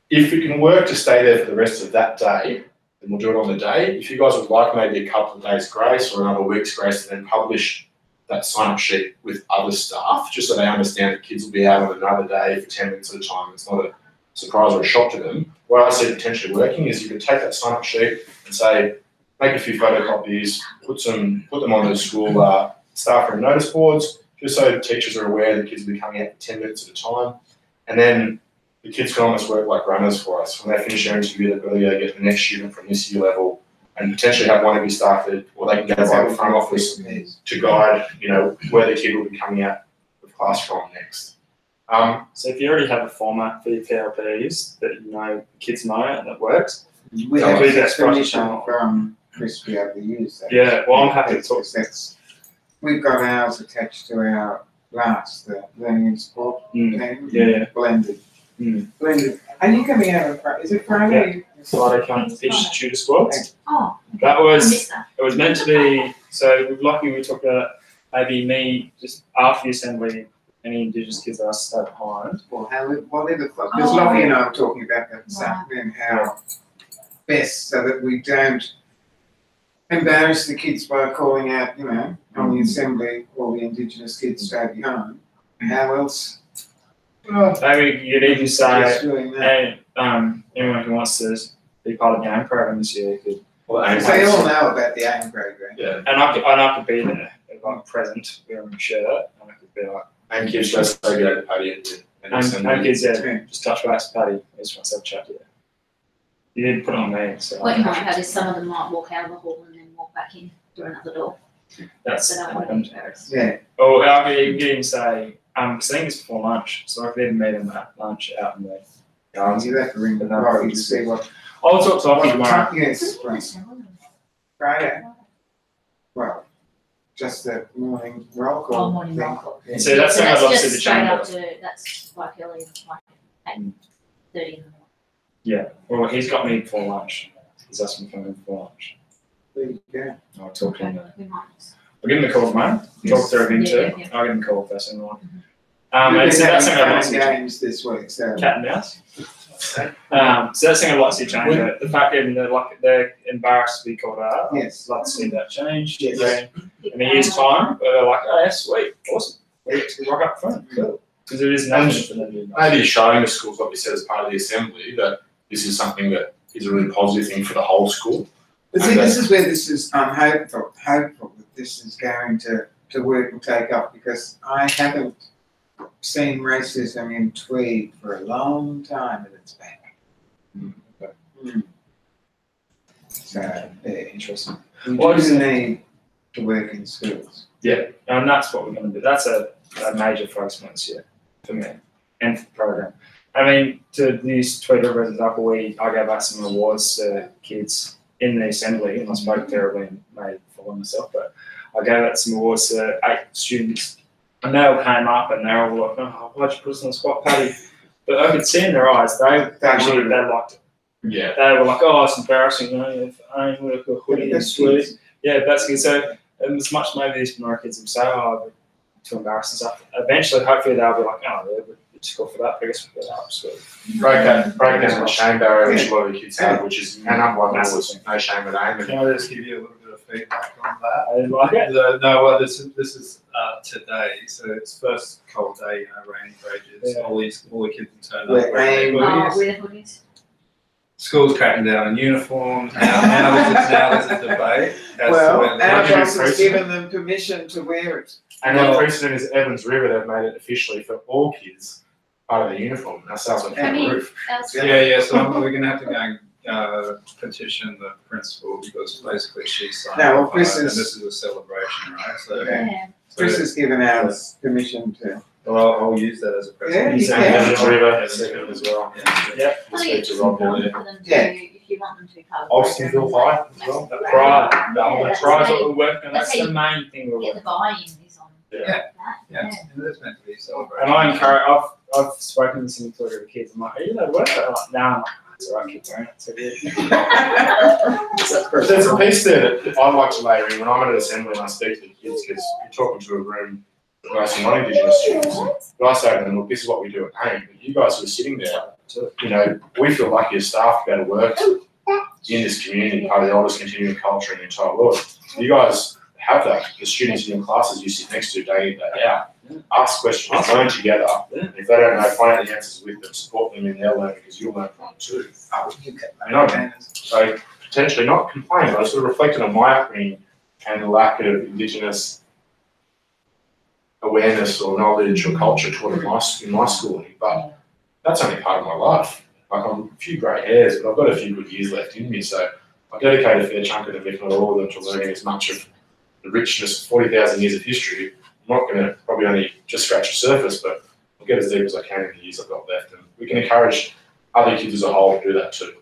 If it can work to stay there for the rest of that day, then we'll do it on the day. If you guys would like maybe a couple of days grace or another week's grace to then publish that sign-up sheet with other staff, just so they understand that kids will be out on another day for 10 minutes at a time. It's not a surprise or a shock to them. What I see potentially working is you could take that sign-up sheet and say, make a few photocopies, put them on the school staff room notice boards, just so teachers are aware that kids will be coming out for 10 minutes at a time. And then the kids can almost work like runners for us. When they finish their interview, they've got to go get the next student from this year level and potentially have one of your staff that, or they can go by the front office to guide, you know, where the kid will be coming out of class from next.
So if you already have a format for your PLPs that you know kids know and it works,
We
Can
have
we get
permission
Scottish
from Chris to be able to use that.
yeah, well, I'm happy to talk.
We've got ours attached to our class, the learning and support team.
Yeah.
Blended.
Mm.
Blended. Are you coming out on Friday? Is it Friday?
Friday can't teach tutor squads.
Oh,
That
I
was,
missed that.
it was meant to be, so with Lockie we talked about maybe me just after the assembly, any Indigenous kids that I stay behind.
Or how, whatever, because Lockie and I were talking about that this afternoon, how best so that we don't embarrass the kids by calling out, you know, on the assembly, all the Indigenous kids stay behind. How else?
Maybe you'd even
Just
say,
doing that.
hey, anyone who wants to be part of the AIM program this year could,
Well,
Because they all know about the AIM program.
yeah,
and I could be there, if I'm present, wearing a shirt, and I could be like,
and kids just say go to Paddy
and kids, yeah, just touch base, Paddy, I just want to have a chat to you. You didn't put it on me, so.
What you might have is some of them might walk out of the hall and then walk back in through another door.
That's,
So they don't want to be embarrassed.
Yeah.
or I could even say, because I think it's before lunch, so I could even meet them at lunch out in the gardens.
You have to ring the Lockie to see what.
I'll talk to Lockie tomorrow.
Yes, Friday. Well, just the morning roll call.
Oh, morning roll call.
Yeah.
So that's something I'd love to see
just
the
straight
chamber.
up to, that's like early, like 8:30 in the morning.
Yeah, well, he's got me before lunch. He's asked me to come in before lunch.
There you go.
I'll talk to him.
We might.
I'll give him a call tomorrow.
Yes.
Talk through him too.
Yeah.
I'll give him a call first thing in the morning.
We've
And
been
so that's something I'd like
having
to see.
fun games this week, so.
Cat and mouse. So that's something I'd like to see change. The fact that they're embarrassed to be called out.
Yes.
I'd like to see that change.
Yes.
In a year's time, where they're like, oh, yeah, sweet, awesome. Rock up front. Cool. Because it is nothing for them to do.
maybe showing the schools, like we said as part of the assembly, that this is something that is a really positive thing for the whole school.
But see, this is where this is, I'm hopeful that this is going to work and take up, because I haven't seen racism in Tweed for a long time at its back. So, yeah,
Interesting.
we
What is
do
it?
need to work in schools.
And that's what we're going to do. That's a major focus point this year for me and for the program. I mean, to use Tweed River as an example, I gave out some awards to kids in the assembly, and I spoke terribly and made for myself, but I gave out some awards to 8 students, and they all came up and they were all like, oh, why'd you put us on the spot, Paddy? But I could see in their eyes, they liked it.
Yeah.
They were like, oh, it's embarrassing, you know, if I ain't wear a hoodie and
That's
sweat.
kids.
Yeah, that's good. So as much maybe these Penora kids will say, oh, I'm too embarrassed and stuff. Eventually, hopefully, they'll be like, oh, yeah, we're just go for that. I guess we'll go up. So
Break down the shame barrier which a lot of the kids have, which is, and number one was no shame at AIM.
Can I just give you a little bit of feedback on that?
I didn't like it.
Well, this is today, so it's first cold day, rainy wages.
Yeah.
All the kids can turn up
We're
wearing
aiming-
hoodies.
Oh, with hoodies.
School's cracking down on uniforms. Now there's a debate as to
Well,
whether
our
Imagine
boss has
precedent.
given them permission to wear it.
And the precedent is Evans River, they've made it officially for all kids part of the uniform. That sounds like
I
a
mean,
roof.
that's.
Yeah. So we're gonna have to go and petition the principal, because basically she signed
No, well,
off on it,
Chris
and
is-
this is a celebration, right? So,
Yeah.
Chris has given us permission to.
well, I'll use that as a
Yeah,
precedent.
you
And
can.
Evans River, second as well.
Yeah.
I think it's
Speak to Rob
important
there.
for them to,
Yeah.
if you want them to be part of the
Olsenville
program,
High as well.
The
Right.
pride.
Yeah,
The
that's
pride's
how
what we're working on.
that's
That's
how
the main thing we're
Get the
working on.
buy-in is on
Yeah.
that.
Yeah, and it's meant to be a celebration.
And I encourage, I've spoken to some of the kids. I'm like, are you allowed to wear it? I'm like, nah, I'm like, it's all right, keep wearing it. So
But there's a piece there that I'd like to layer in when I'm at an assembly and I speak to the kids, because you're talking to a room of mostly non-Indigenous students. But I say to them, look, this is what we do at AIM. But you guys who are sitting there, you know, we feel lucky as staff to go to work in this community, part of the oldest continuing culture in the entire world. You guys have that. The students in your classes you sit next to day in, day out. Ask questions, learn together. And if they don't know, find out the answers with them, support them in their learning, because you'll learn from them too. You know, so potentially not complain, but I sort of reflected on my upbringing and the lack of Indigenous awareness or knowledge or culture taught in my schooling. But that's only part of my life. Like, I'm a few grey hairs, but I've got a few good years left in me. So I dedicate a fair chunk of them, if not all of them, to learning as much of the richness of 40,000 years of history. I'm not going to probably only just scratch the surface, but I'll get as deep as I can in the years I've got left. And we can encourage other kids as a whole to do that too.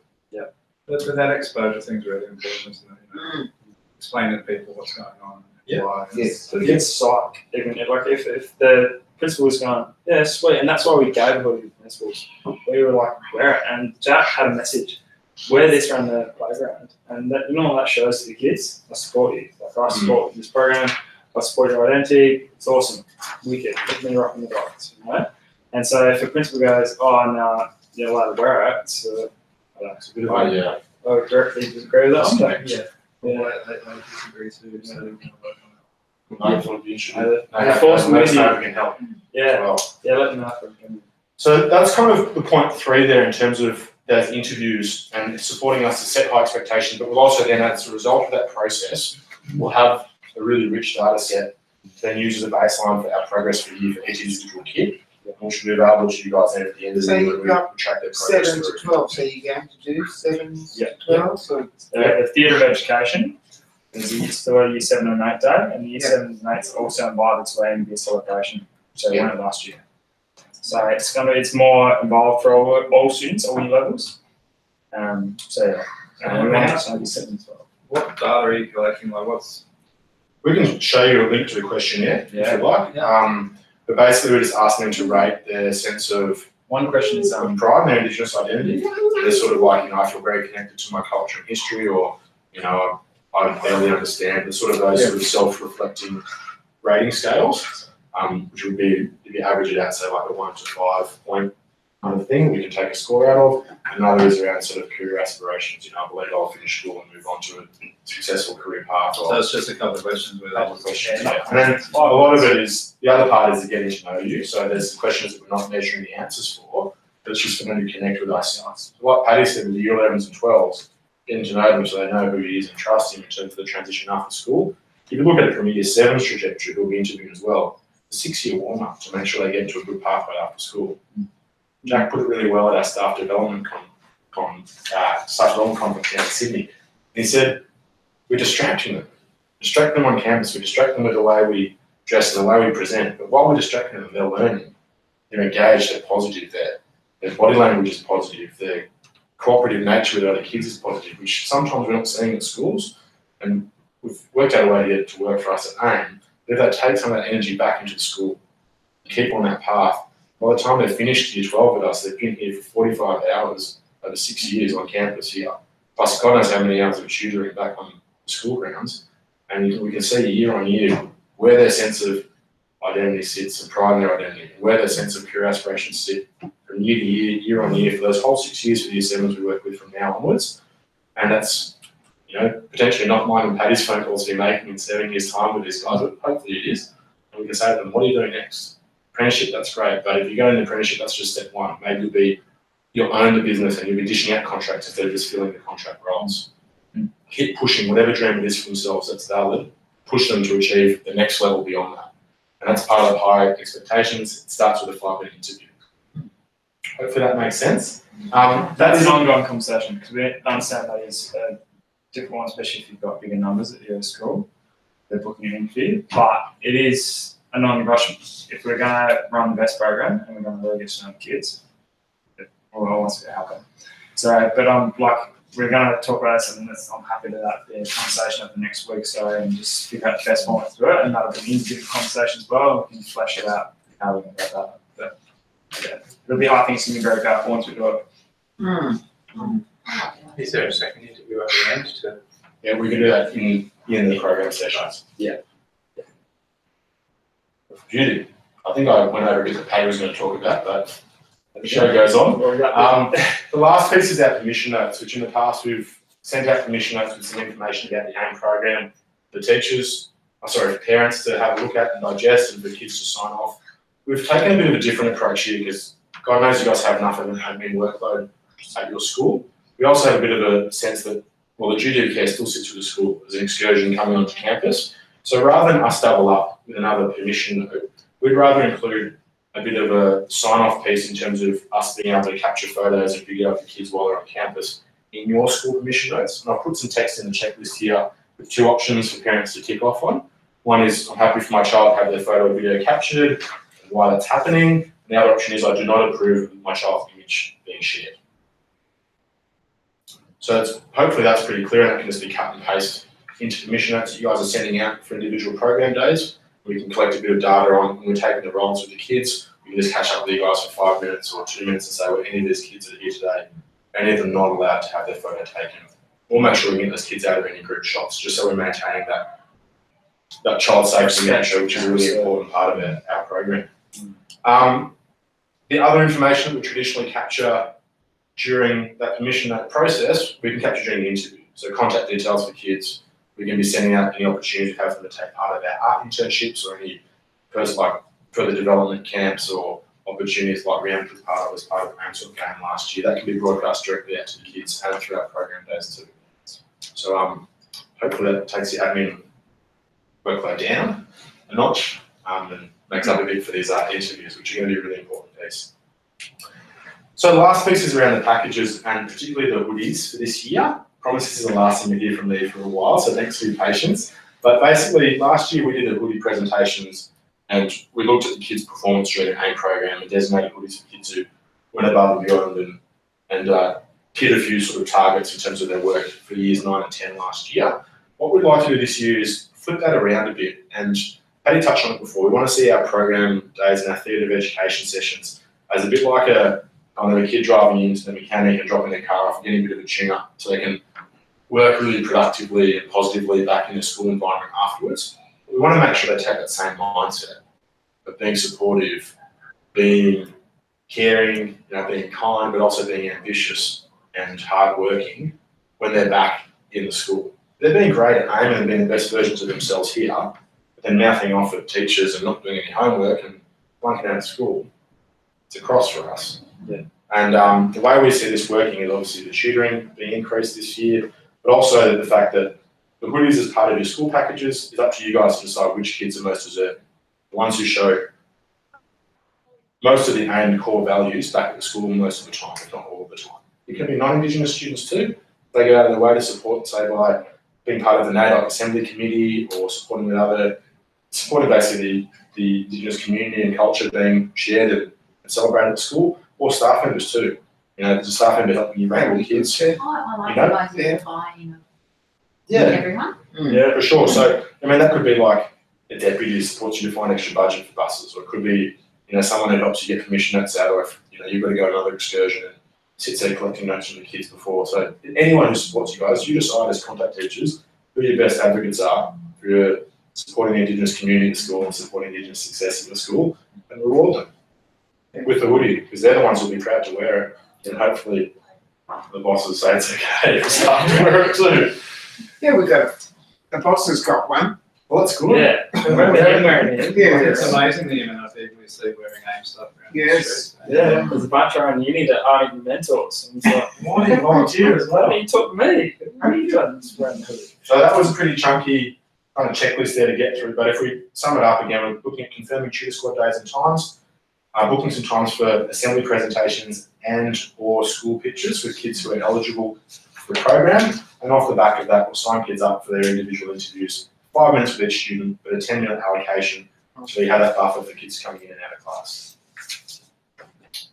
But that exposure thing's really important, isn't it? You know, explaining to people what's going on.
Yeah.
Why.
Yes.
So it's psych, even like if the principal was going, yeah, sweet, and that's why we gave her the principals. We were like, wear it, and Jack had a message, wear this around the playground, and that, you know what that shows to the kids? I support you. Like I support this program. I support your identity. It's awesome. Wicked. Look me right in the dots, you know. And so if a principal goes, oh no, you're allowed to wear it, it's I don't know, it's a bit of a,
yeah.
I would directly disagree with that. But,
Yeah.
yeah.
They disagree too, so we can work on
Hopefully be interested.
Let us know
if we can help.
Yeah,
Well,
yeah, let me know if we can.
so that's kind of the point 3 there in terms of those interviews and supporting us to set high expectations, but we'll also then, as a result of that process, we'll have a really rich data set to then use as a baseline for our progress for the year for each individual kid. Which will be available to you guys then at the end of the
So
year
you've
when we
got
track their progress
7 to
through.
12, so you're going to do 7
Yeah.
to 12? So
The Theatre of Education is still year 7 and 8 day, and year 7 and 8 is also invited to our MBA celebration, so we went it last year. So it's more involved for all students, all year levels. So yeah, we went to year 7 as well.
What data are you collecting? Like, what's
We can show you a link to the questionnaire if
Yeah.
you like. But basically we're just asking them to rate their sense of
One question is
pride and their Indigenous identity. They're sort of like, I feel very connected to my culture and history, or, I barely understand. The sort of those sort of self-reflecting rating scales, which would be, if you average it out, say like a 1 to 5 point kind of thing, we can take a score out of. Another is around sort of career aspirations. I believe I'll finish school and move on to a successful career path.
so it's just a couple of questions with
Couple of questions, yeah. And then a lot of it is, the other part is getting to know you. So there's some questions that we're not measuring the answers for, but it's just for them to connect with us. So like Paddy said, with the year 11s and 12s, getting to know them so they know who he is and trust him in terms of the transition after school. If you look at it from a year 7's trajectory, who'll be interviewed as well, a 6-year warm-up to make sure they get into a good pathway after school. Jack put it really well at our staff development staff development conference down in Sydney. And he said, we're distracting them. Distract them on campus, we distract them with the way we dress and the way we present, but while we're distracting them, they're learning. They're engaged, they're positive, their body language is positive, their cooperative nature with other kids is positive, which sometimes we're not seeing at schools. And we've worked out a way to get it to work for us at AIM. If they take some of that energy back into the school, keep on that path, by the time they've finished year 12 with us, they've been here for 45 hours over 6 years on campus here, plus God knows how many hours of tutoring back on the school grounds. And we can see year on year where their sense of identity sits and pride in their identity, and where their sense of career aspirations sit from year to year, year on year, for those whole 6 years for the year 7s we work with from now onwards. And that's, potentially not mine and Paddy's phone calls to be making in 7 years' time with these guys, but hopefully it is. And we can say to them, what are you doing next? Apprenticeship, that's great, but if you go into apprenticeship, that's just step 1. Maybe you'll own the business and you'll be dishing out contracts instead of just filling the contract roles. Keep pushing whatever dream it is for themselves that's valid, push them to achieve the next level beyond that. And that's part of high expectations. It starts with a 5-minute interview. Hopefully that makes sense.
That's an ongoing conversation, because we understand that is a difficult one, especially if you've got bigger numbers at your school. They're booking an interview, but it is a non-negotiable. If we're going to run the best program and we're going to really get to know the kids, we're all wants to help them. So, but we're going to talk about this, and I'm happy to have the conversation over the next week, so and just figure out the best format to do it, and that'll be an individual conversation as well, and we can flesh it out how we're going to go about that. But yeah, it'll be, I think it's going to be very powerful once we do it.
Is there a second interview at the end to?
Yeah, we can do that in the program sessions. Yeah. Judy, I think I went over a bit that Paddy was going to talk about, but the show goes on. The last piece is our permission notes, which in the past we've sent out permission notes with some information about the AIM program for teachers, for parents to have a look at and digest, and for kids to sign off. We've taken a bit of a different approach here because God knows you guys have enough of an admin workload at your school. We also have a bit of a sense that, the duty of care still sits with the school as an excursion coming onto campus. So rather than us double up with another permission note, we'd rather include a bit of a sign-off piece in terms of us being able to capture photos and video of the kids while they're on campus in your school permission notes. And I'll put some text in the checklist here with 2 options for parents to tick off on. One is, I'm happy for my child to have their photo or video captured, and why that's happening. And the other option is, I do not approve of my child's image being shared. So hopefully that's pretty clear, and that can just be cut and paste into permission notes that you guys are sending out for individual program days. We can collect a bit of data on when we're taking the roles with the kids. We can just catch up with you guys for 5 minutes or 2 minutes and say, well, any of these kids that are here today, any of them not allowed to have their photo taken. We'll make sure we get those kids out of any group shots, just so we're maintaining that child safety measure, which is a really important part of our program. The other information that we traditionally capture during that permission note process, we can capture during the interview. So contact details for kids. We can be sending out any opportunities to have them to take part of our art internships or any further development camps or opportunities like Rihanna was part of as part of the Parents Game last year. That can be broadcast directly out to the kids and throughout program days too. So hopefully that takes the admin workload down a notch and makes up a bit for these interviews, which are going to be a really important piece. So the last piece is around the packages and particularly the hoodies for this year. I promise this is the last thing you hear from me for a while, so thanks for your patience. But basically, last year we did the hoodie presentations and we looked at the kids' performance during the AIM program and designated hoodies for kids who went above and beyond and hit a few sort of targets in terms of their work for years 9 and 10 last year. What we'd like to do this year is flip that around a bit, and Paddy touched on it before. We want to see our program days and our theatre of education sessions as a bit like a kid driving into the mechanic and dropping their car off and getting a bit of a tune-up so they can work really productively and positively back in the school environment afterwards. We want to make sure they take that same mindset of being supportive, being caring, being kind, but also being ambitious and hardworking when they're back in the school. They're being great at AIM and being the best versions of themselves here, but then mouthing off at teachers and not doing any homework and flunking out of school. It's a cross for us.
Yeah.
And the way we see this working is obviously the tutoring being increased this year, but also the fact that the hoodies as part of your school packages is up to you guys to decide which kids are most deserving. The ones who show most of the AIM core values back at the school most of the time, if not all of the time. It can be non-Indigenous students too. They go out of their way to support, say, by being part of the NAIDOC Assembly Committee or supporting basically the Indigenous community and culture being shared and celebrated at school, or staff members too. There's a staff member helping you wrangle the kids.
I like the idea of buying
Yeah,
everyone.
yeah, for sure. So, that could be like a deputy who supports you to find extra budget for buses, or it could be, someone who helps you get permission notes out, or if, you've got to go on another excursion and sit there collecting notes from the kids before. So anyone who supports you guys, you decide as contact teachers who your best advocates are for supporting the Indigenous community at school and supporting Indigenous success in the school, and reward them with the hoodie, because they're the ones who'll be proud to wear it, and hopefully the bosses say it's okay for staff to wear it too.
Yeah, the boss has got one.
Well, that's good.
Yeah, wearing it.
Yeah,
It's amazing the amount of people we see wearing AIM stuff around
Yes.
the street.
Yeah, there's a bunch around uni that aren't even mentors. And it's like,
Why do you volunteer as well?
why you took me? How are you doing this wearing the hoodie?
So that was a pretty chunky kind of checklist there to get through. But if we sum it up again, we're looking at confirming tutor squad days and times, booking some times for assembly presentations and or school pictures with kids who are eligible for the program. And off the back of that, we'll sign kids up for their individual interviews. 5 minutes with each student, but a 10-minute allocation, so you have that buffer for kids coming in and out of class.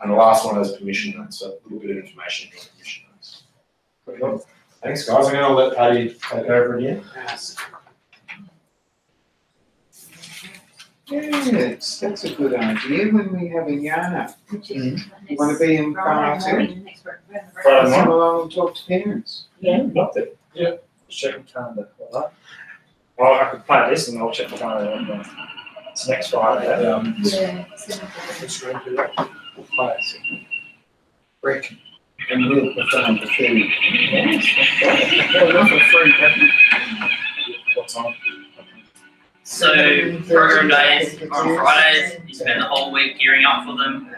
And the last one is permission notes, so a little bit of information in your permission notes. Cool. Thanks, guys. I'm going to let Paddy take over again.
Yes, that's a good idea when we have a yarn up.
You
Want to be in part two?
Friday
Come along and talk to parents.
Yeah, love it. Yeah, check the calendar. All right. Well, I could play this and I'll check the calendar. It's next Friday.
Yeah.
Break.
And we'll put down the food.
What time?
So program days are on Fridays. You spend the whole week gearing up for them.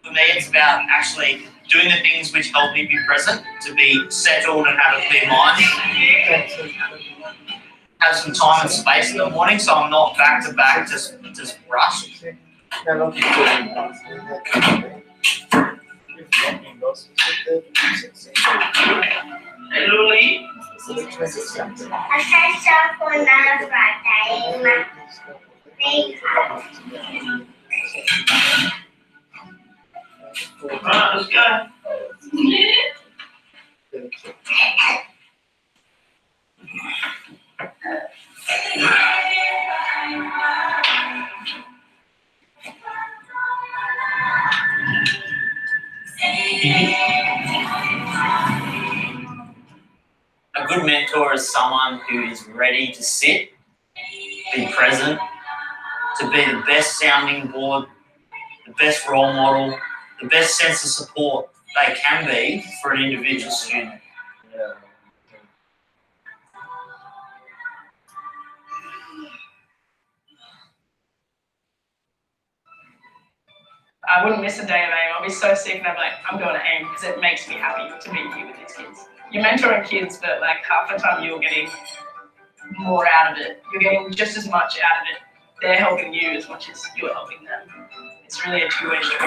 For me, it's about actually doing the things which help me be present, to be settled and have a clear mind. Have some time and space in the morning, so I'm not back to back, just rushed. Luli. Right, let's go. A good mentor is someone who is ready to sit, be present, to be the best sounding board, the best role model, the best sense of support they can be for an individual student.
I wouldn't miss a day of AIM. I'll be so sick and I'm like, I'm going to AIM because it makes me happy to be here with these kids. You're mentoring kids, but like half the time you're getting more out of it. You're getting just as much out of it. They're helping you as much as you're helping them. It's really a two-way street.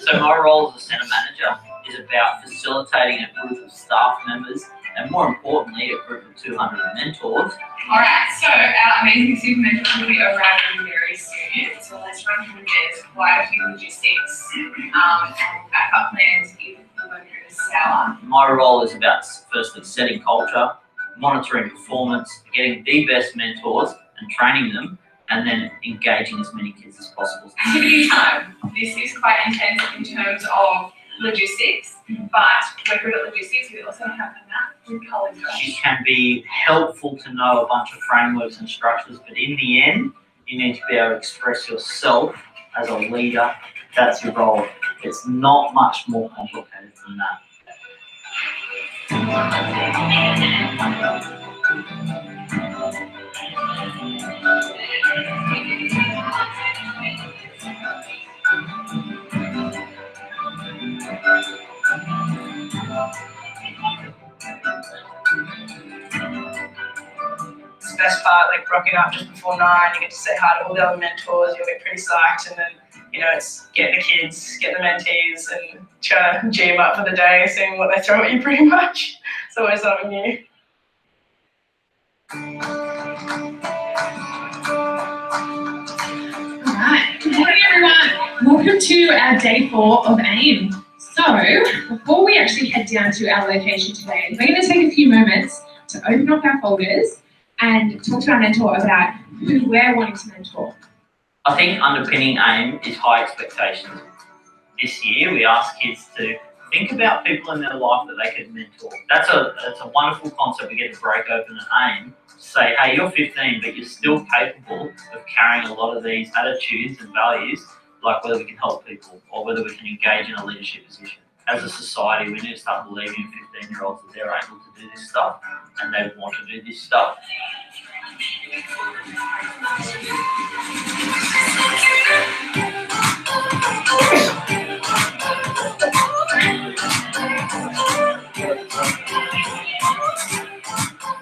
So my role as a centre manager is about facilitating a group of staff members and more importantly a group of 200 mentors.
Alright, so our amazing super mentors will be arriving very soon. So let's run through this, quite a few logistics and backup plans if the weather is sour.
My role is about firstly setting culture, monitoring performance, getting the best mentors and training them, and then engaging as many kids as possible.
Activity time. This is quite intense in terms of logistics, but we're good at logistics. We also have a map with colour
It can be helpful to know a bunch of frameworks and structures, but in the end, you need to be able to express yourself as a leader. That's your role. It's not much more complicated than that.
It's the best part, like rocking up just before 9, you get to say hi to all the other mentors, you'll get pretty psyched, and then, you know, it's getting the kids, getting the mentees, and trying to G them up for the day, seeing what they throw at you pretty much. It's always something new.
Alright, good morning everyone. Welcome to our day 4 of AIM. So, before we actually head down to our location today, we're going to take a few moments to open up our folders and talk to our mentor about who we're wanting to mentor.
I think underpinning AIM is high expectations. This year we asked kids to think about people in their life that they could mentor. That's a wonderful concept. We get to break open an AIM, say, hey, you're 15, but you're still capable of carrying a lot of these attitudes and values, like whether we can help people or whether we can engage in a leadership position. As a society, we need to start believing in 15-year-olds that they're able to do this stuff and they want to do this stuff.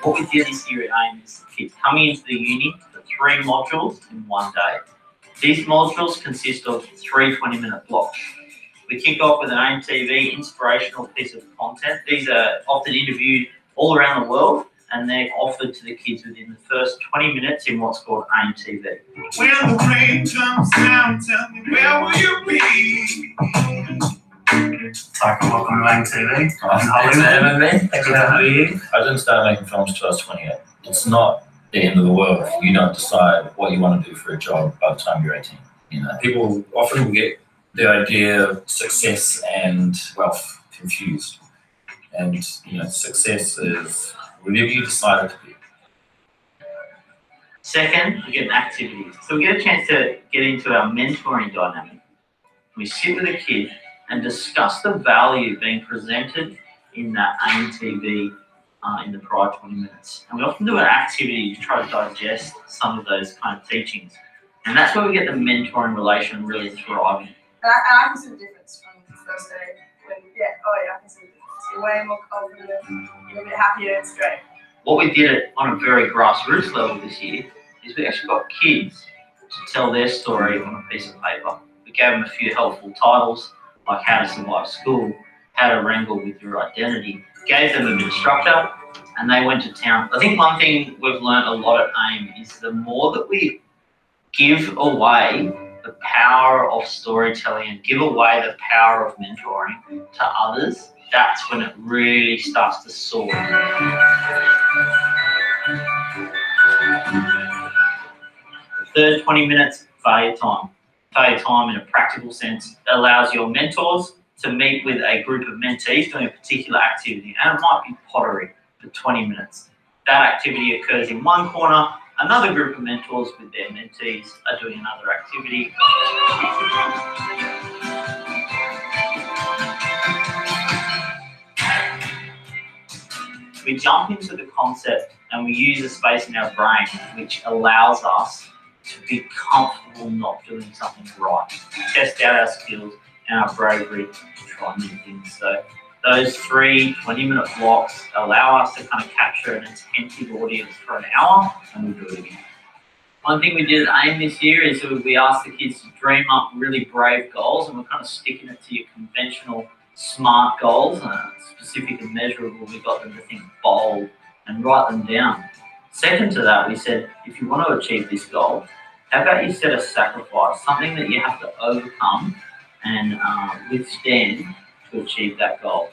What we did this year at AIM is the kids coming into the uni for 3 modules in one day. These modules consist of 3 20-minute blocks. We kick off with an AIM TV inspirational piece of content. These are often interviewed all around the world and they're offered to the kids within the first 20 minutes in what's called AIM TV.
When the rain comes down, tell me where will you be?
Welcome to AIM TV.
Thanks for having me. Thanks for having me. I didn't start making films till I was 28. It's not the end of the world if you don't decide what you want to do for a job by the time you're 18. You know, people often get the idea of success and wealth confused. And you know, success is whatever you decide it to be.
Second, we get an activity. So we get a chance to get into our mentoring dynamic. We sit with a kid and discuss the value being presented in that AIM TV in the prior 20 minutes. And we often do an activity to try to digest some of those kind of teachings. And that's where we get the mentoring relation really thriving.
And I can see the difference from the first day when, I can see the difference. You're way more confident, you're a bit happier, it's great.
What we did on a very grassroots level this year is we actually got kids to tell their story on a piece of paper. We gave them a few helpful titles, like how to survive school, how to wrangle with your identity, gave them a bit of structure, and they went to town. I think one thing we've learned a lot at AIM is the more that we give away the power of storytelling and give away the power of mentoring to others, that's when it really starts to soar. The third 20 minutes, failure time. Failure time in a practical sense allows your mentors to meet with a group of mentees doing a particular activity, and it might be pottery for 20 minutes. That activity occurs in one corner, another group of mentors with their mentees are doing another activity. We jump into the concept and we use a space in our brain which allows us to be comfortable not doing something right, to test out our skills and our bravery to try new things. So those 3 20-minute blocks allow us to kind of capture an attentive audience for an hour, and we'll do it again. One thing we did at AIM this year is we asked the kids to dream up really brave goals, and we're kind of sticking it to your conventional SMART goals, specific and measurable. We got them to think bold and write them down. Second to that, we said, if you want to achieve this goal, how about you set a sacrifice, something that you have to overcome and withstand to achieve that goal.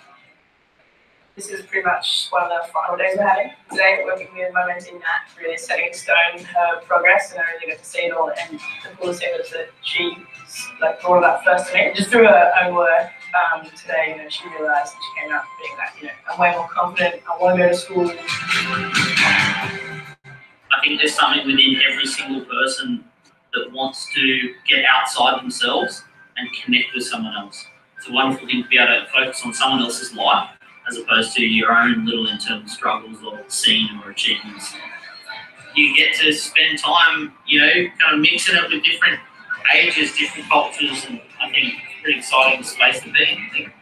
This is pretty much one of the final days we're having today, working with my mentee Nat, really setting in stone her progress, and I really got to see it all. And the coolest thing was that she brought it up first to me, just through her own work. Today, she realised, and she came out being like, I'm way more confident, I want to go to school.
I think there's something within every single person that wants to get outside themselves and connect with someone else. It's a wonderful thing to be able to focus on someone else's life as opposed to your own little internal struggles or scene or achievements. You get to spend time, kind of mixing it with different ages, different cultures, and I think it's a pretty exciting space to be in, I think.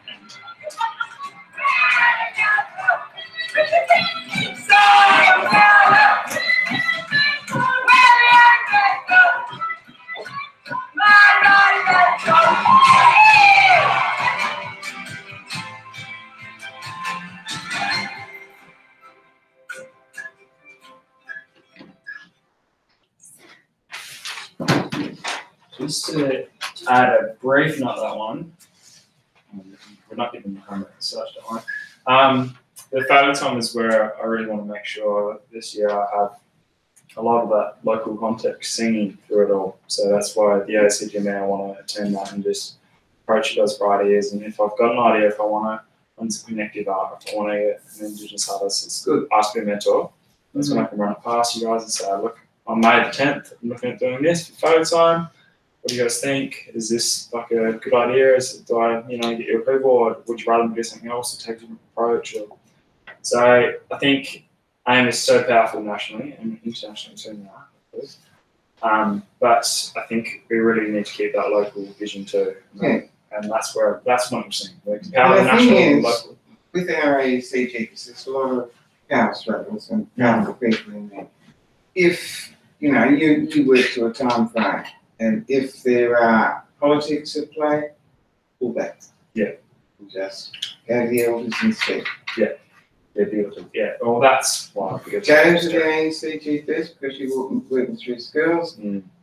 Just to add a brief note to that one, we're not giving the homework as such, don't we? The failure time is where I really want to make sure this year I have a lot of that local context singing through it all. So that's why the ACGMA, I want to attend that and just approach it as for ideas. And if I've got an idea, if I want to learn some connective art, if I want to get an Indigenous artist, it's good. Ask me a mentor. That's when I can run it past you guys and say, look, on May the 10th, I'm looking at doing this for failure time. What do you guys think? Is this like a good idea? Do I, get your approval, or would you rather do something else or take a different approach? So I think AIM is so powerful nationally and internationally too now. But I think we really need to keep that local vision too.
Yeah.
And that's what I'm saying. Like,
And the thing is,
local.
with our AECG, because there's a lot of power struggles and powerful people in there. If you work to a time frame, and if there are politics at play, pull back.
Yeah.
Just go to the elders instead.
Yeah. Yeah, beautiful. Yeah. Well, that's why I forget.
Go to the AECG first because you're working through schools.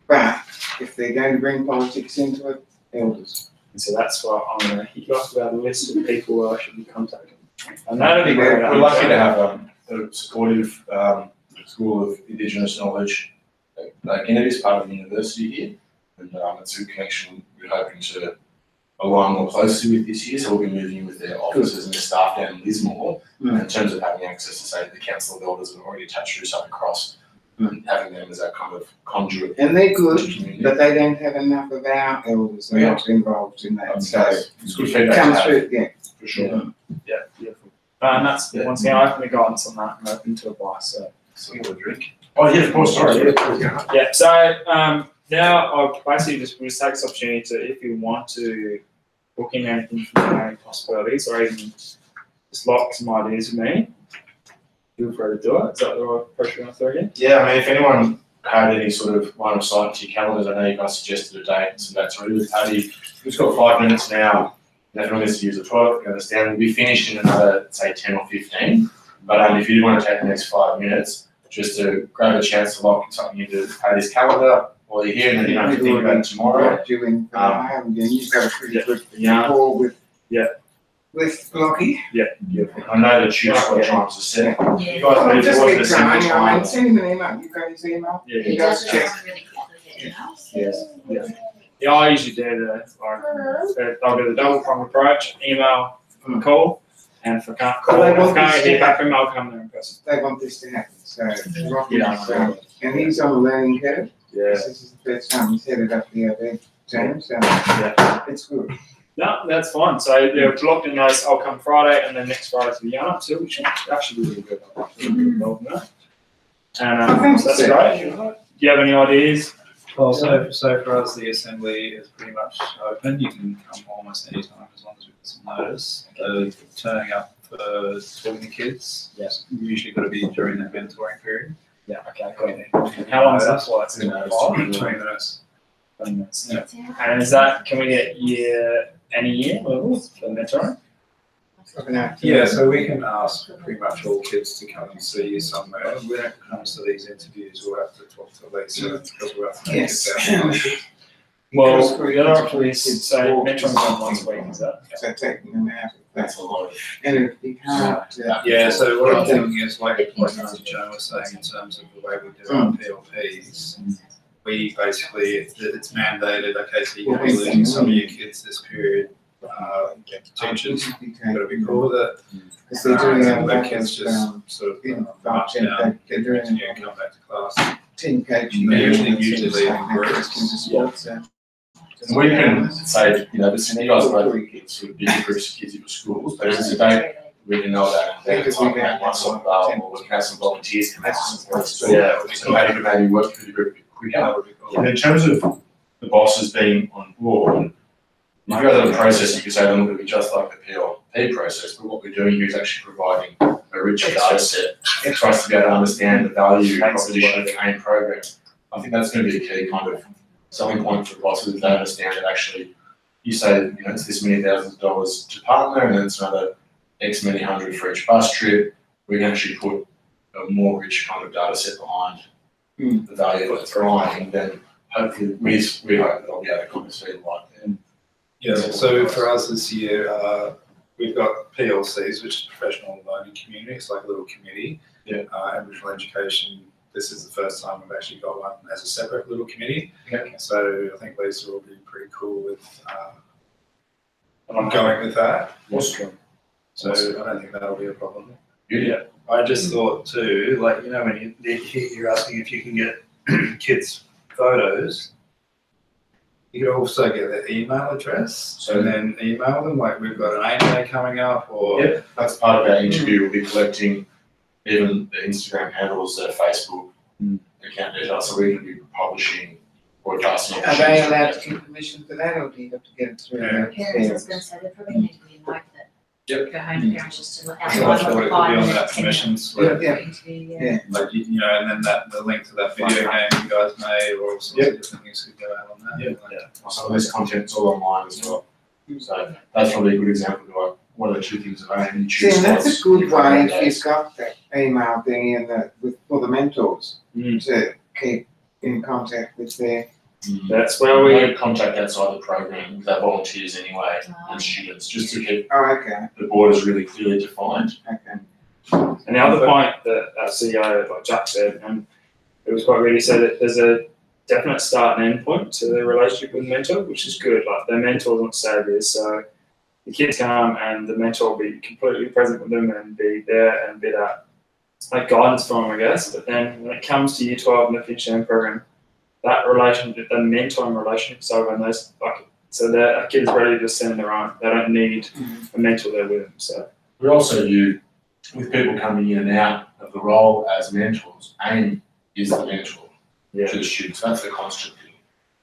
But if they're going to bring politics into it, elders.
And so that's why I'm going to hit you up about a list of people I should be contacting. And that'll be great.
We're lucky to have a supportive school of Indigenous knowledge. It is part of the university here, and it's a connection we're hoping to align more closely with this year. So we'll be moving with their officers and their staff down in Lismore in terms of having access to, say, the Council of Elders and already attached through Southern Cross, and having them as our kind of conduit.
And they're good, but they don't have enough of our elders not involved in that. So
it's good feedback.
Comes through, yeah.
For sure.
Yeah, beautiful. And that's once again, I open the guidance on that and open to advice. So
you want a drink? Oh yeah, of course. Sorry.
Yeah. So now I'll basically just take this opportunity to, if you want to book in anything from your own possibilities, or even just lock some ideas with me, feel free to do it. Is that the right approach you want to throw again?
Yeah, I mean, if anyone had any sort of line of sight to your calendars. I know you guys suggested a date and some dates already with Paddy. We've got 5 minutes now. Everyone needs to use the toilet, we understand. We'll be finished in another, say, 10 or 15. But if you do want to take the next 5 minutes, just to grab a chance to lock something into Paddy's calendar while you're here, and then you don't have to think about it tomorrow.
You've got a pretty good rapport with Blocky.
Yeah. I know that you what times to set.
Yeah.
You guys need to
Just
work
keep
the same
trying. I
time.
mean, send him an email. You got his email?
Yeah.
He does respond really quickly to emails.
Yeah, I usually do I'll do the double prong approach, email, call, and if I can't call, if I can't get back from, I'll come there in person.
They want this to happen, so Rocky
Yeah.
and he's on a learning curve.
Yeah.
This is the first time he's headed up the other team, so it's good.
No, that's fine. So they're blocked in those. I'll come Friday, and then next Friday to the yarn up too, which is actually really good. I'd like to get involved in that. And that's great. Do you have any ideas?
Well, so for us, the assembly is pretty much open. You can come almost any time as long as we put some notice. Turning up for talking to kids.
Yes.
You usually got to be during that mentoring period.
Yeah. Okay. Cool. How long is that for? That's
20 minutes.
20 minutes. Yeah. And is that? Can we get any year levels for mentoring?
Yeah, so we can ask pretty much all kids to come and see you somewhere. When it comes to these interviews, we'll have to talk to Lisa because we'll have to make it down.
Well, we don't actually say mentoring's done once a week, is that?
So taking them out,
That's a lot.
and if you can't.
Yeah, so what I'm thinking is like Mr. Joe was saying in terms of the way we do our PLPs, we basically, it's mandated, okay, so you're going to be losing some of your kids this period. Teachers, you've got to be cool with it.
Because they're doing
let kids just sort of march down,
they're doing
and come back to class.
team coaching.
They usually leave in groups.
And we can say, you know, listen, you guys are both kids who are big groups of kids at your schools, but as a day, we can know that. Because we can myself or we can have some volunteers come out to support us. Yeah, so maybe work through the group quicker. And in terms of the bosses being on board, if you go through the process, you could say them would be just like the PLP process, but what we're doing here is actually providing a richer data set for us to be able to understand the value proposition of the AIM program. I think that's going to be a key kind of selling point for bosses if they understand that actually you say, you know, it's this many thousands of dollars to partner and then it's another X many hundred for each bus trip. We can actually put a more rich kind of data set behind the value that it's providing, then hopefully we hope that I'll be able to kind of see the light there.
Yeah, so for us this year, we've got PLCs, which is Professional Learning Community. It's like a little committee.
Yeah.
Aboriginal Education, this is the first time we've actually got one as a separate little committee.
Okay.
So I think Lisa will be pretty cool with going with that.
Awesome.
So I don't think that'll be a problem.
Yeah.
I just thought too, like, you know, when you're asking if you can get kids' photos, you could also get their email address and then email them, like we've got an AIM Day coming up or...
Yep, that's part of our interview. We'll be collecting even the Instagram handles, their Facebook account details, so we can be publishing, broadcasting.
Are they allowed to give permission for that, or do you have to get it through their
Parents, I was going to say, there probably need to be a note that
Yep.
go home to parents just to
I'm
outline
not sure
what
what
the
it could be
5
on
minute,
that
10 minute
permissions. Like,
Yeah.
like, you know, and then the link to that video game you guys made or all sorts of different things could go out on that.
Yeah. Some of this content's all online as well. So that's probably a good example of like one of the two things that I need to choose.
See, and that's a good way if you've got that email thing in for the mentors to keep in contact with their.
That's where we
contact outside the program, they're volunteers anyway, and students, just to keep
okay.
the borders really clearly defined.
Okay.
And the other point that our CEO, like Jack said, and it was quite really said that there's a definite start and end point to the relationship with the mentor, which is good. Like the mentor not saviors, so the kids come and the mentor will be completely present with them and be there and be that like guidance from them, I guess. But then when it comes to year 12 and the Finch program, that relationship, the mentoring relationship is over, and those like so that kids ready to stand on their own. They don't need a mentor there with them. So
we also do with people coming in and out of the role as mentors. AIM is the mentor to the students. That's the constant thing.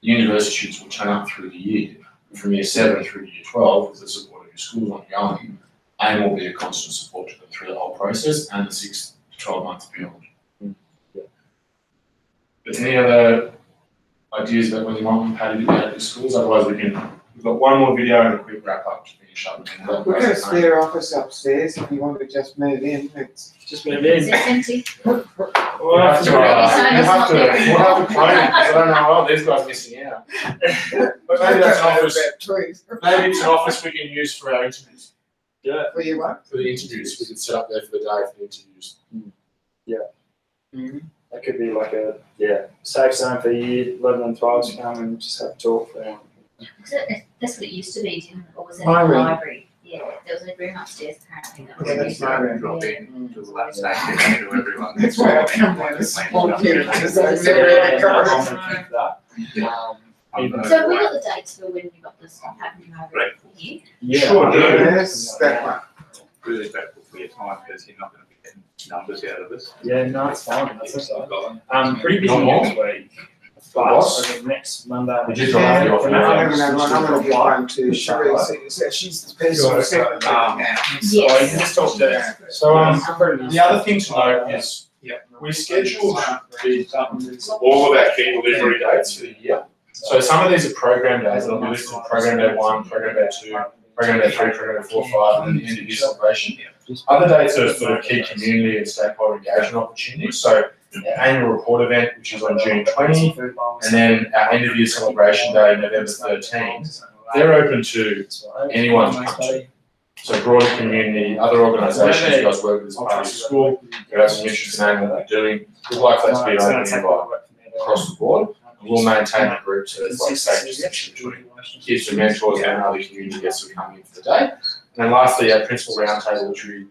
The university students will turn up through the year, from year 7 through to year 12, with the support of your school ongoing. AIM will be a constant support to them through the whole process and the 6 to 12 months beyond. But any other ideas about when you want Paddy to be at the schools? Otherwise, we've got one more video and a quick wrap up to finish up.
We've got a spare office upstairs if you want to just move in. It's
just move in.
Is it empty?
We'll have to claim it because I don't know. Oh, these guys are missing out. But maybe that's an office. Maybe it's an office we can use for our interviews.
Yeah.
For your what?
For the interviews, we could set up there for the day for the interviews.
Yeah.
Mm-hmm.
That could be like a safe zone for year 11 and 12 to come and just have a talk for them.
That's what it used to be, didn't it? Or was it
My
in the
room.
library? Yeah, there was a room upstairs apparently. That was
Yeah, that's my room.
Drop in to the last station to everyone.
That's why I come with a small kid, because I never really got
So we got the dates for when we got this happening over here.
Sure.
Yes, that one.
Really grateful for your time because you're not going to be getting numbers out of this.
Yeah, no, it's fine. That's okay. Pretty busy next week. But over next Monday.
We just dropped the offer.
I'm going to get one to Sherry. She's the personal secretary now.
Yes.
So you can just talk to her.
So the other thing to note is we scheduled all of our key delivery dates for the year. So some of these are program days, and I'll be listed program day 1, program day 2, program day 3, program day 4, 5, and then the end of year celebration. Other dates are sort of key community and stakeholder engagement opportunities. So our annual report event, which is on June 20, and then our end of year celebration day, November 13. They're open to anyone to come to. So broader community, other organisations you guys work with as part of your school, who have some interest in what we're doing, we'd like that to be an open invite across the board. And we'll maintain the group so it's like safe distinction between kids and mentors and other community guests who come in for the day. And then lastly, our principal roundtable, which we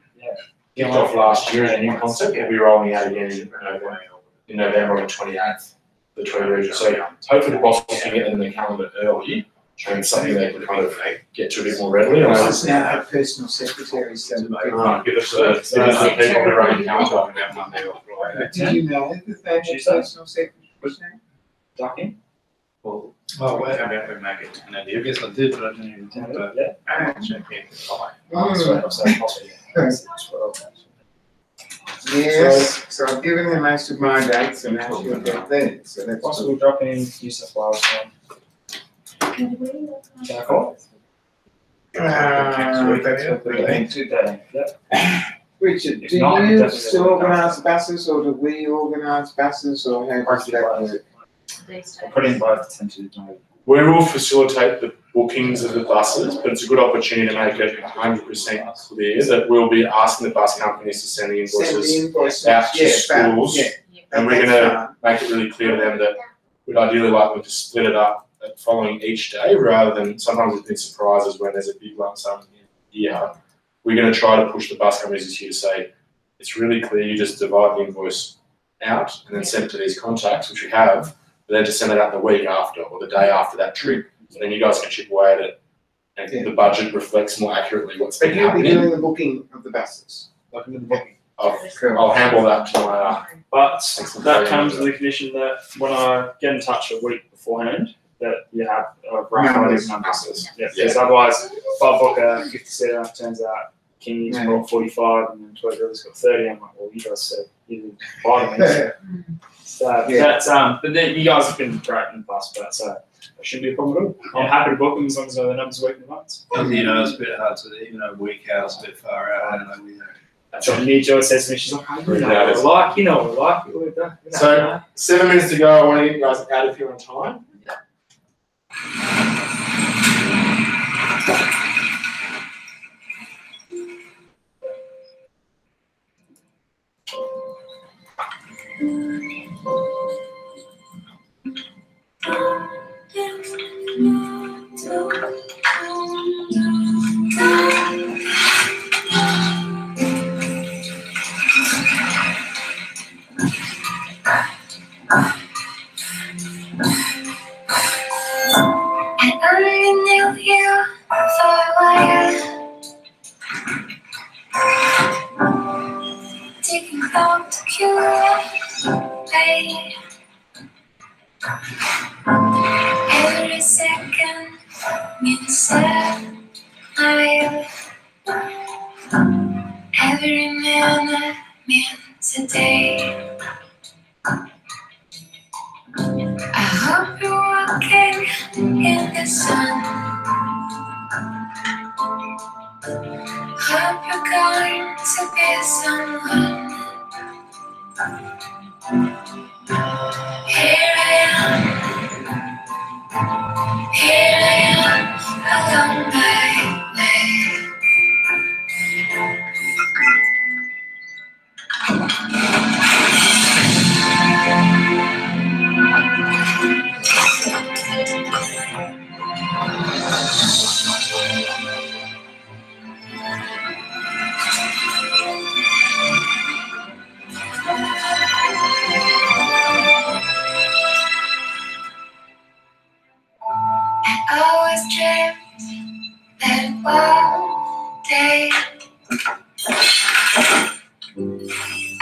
kicked off last year as a new concept, we'll be rolling out again in November on the 28th, the Tweed region. So hopefully the bosses can get in the calendar early and something they can kind of get to a bit more readily. And
It's now have personal secretaries. So
give us the people who run the calendar.
did you know that they have personal secretaries now?
Ducking?
Well,
Oh, wait.
how about we make it an
I
idea?
guess I did, but I didn't even think about it.
And check in the time.
Yes, so I've given her most of my dates and now she'll get theirs, so that's
Possible drop in New South Wales time. Can I call?
that's what we think. Richard,
If
do
not,
you
definitely
still
we'll come.
organise buses or do we organise buses or how does that work?
These
I'll put in both tentative maybe.
We will facilitate the bookings of the buses, but it's a good opportunity to make it 100% clear that we'll be asking the bus companies to send the
Send the
invoices
invoice,
out to
yeah,
schools.
yeah.
And we're gonna make it really clear to them that we'd ideally like them to split it up following each day rather than sometimes there's been surprises when there's a big lump sum in the year. We're gonna try to push the bus companies this year to say, it's really clear, you just divide the invoice out and then send it to these contacts, which we have, but then to send it out the week after or the day after that trip. So then you guys can chip away at it and the budget reflects more accurately what's been
But you'll be
happening.
doing the booking of the buses.
I'll handle that to my,
But that comes with the condition that when I get in touch a week beforehand, that you have a rough idea of numbers. Yeah, because otherwise, if I book a 57, turns out King's got 45 and then Tweed River's got 30, I'm like, well, you guys said you didn't buy them. So that's, but then you guys have been great in the past, but so that shouldn't be a problem at all. I'm happy to book them as long as I know the numbers a week in advance.
You know, it's a bit hard to, even a week out is a bit far out. I don't know,
That's what New Joy says to me. She's like, oh, you know what I like, you know what I like.
So 7 minutes to go, I want to get you guys out of here on time.
I only knew you for a while, taking thought to cure away. Every second means a mile, every minute means a day. I hope you're walking in the sun. Hope you're going to be someone. Here I am, along my way. I always dreamed that one day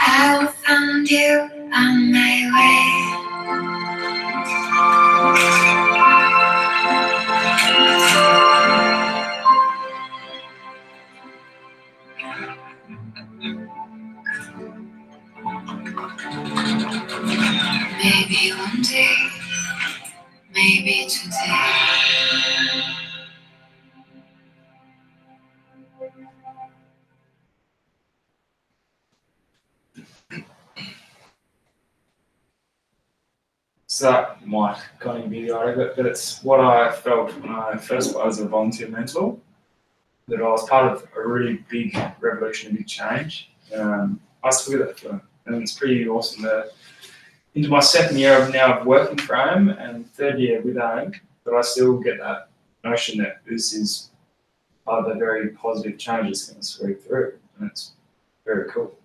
I will find you on my way. Maybe one day, maybe today.
So that might kind of be the idea, but it's what I felt when I first was a volunteer mentor, that I was part of a really big revolution, a big change. I still do that for, and it's pretty awesome that into my second year of now working for AIM and third year with AIM, but I still get that notion that this is part of the very positive changes going to sweep through, and it's very cool.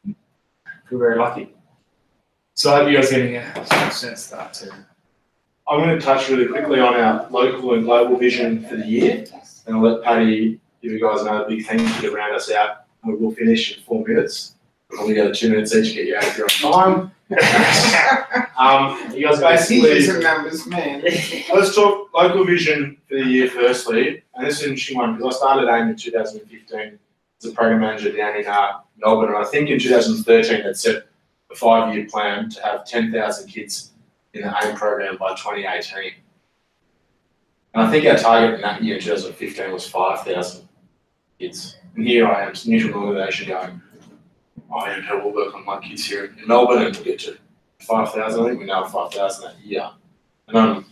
I feel very lucky. So I hope you guys are getting a sense of that too.
I'm going to touch really quickly on our local and global vision for the year, and I'll let Paddy give you guys another big thank you to round us out, and we will finish in 4 minutes. We'll only go 2 minutes each to get you out of here on time. You guys basically,
some numbers, man.
let's talk local vision for the year firstly, and this is an interesting one because I started AIM in 2015 as a program manager down in Melbourne, and I think in 2013 they'd set a 5-year plan to have 10,000 kids in the AIM program by 2018. And I think our target in that year in 2015 was 5,000 kids. And here I am, neutral organisation going, we'll work on my kids here in Melbourne and we'll get to 5,000. I think we now have 5,000 that year. And I'm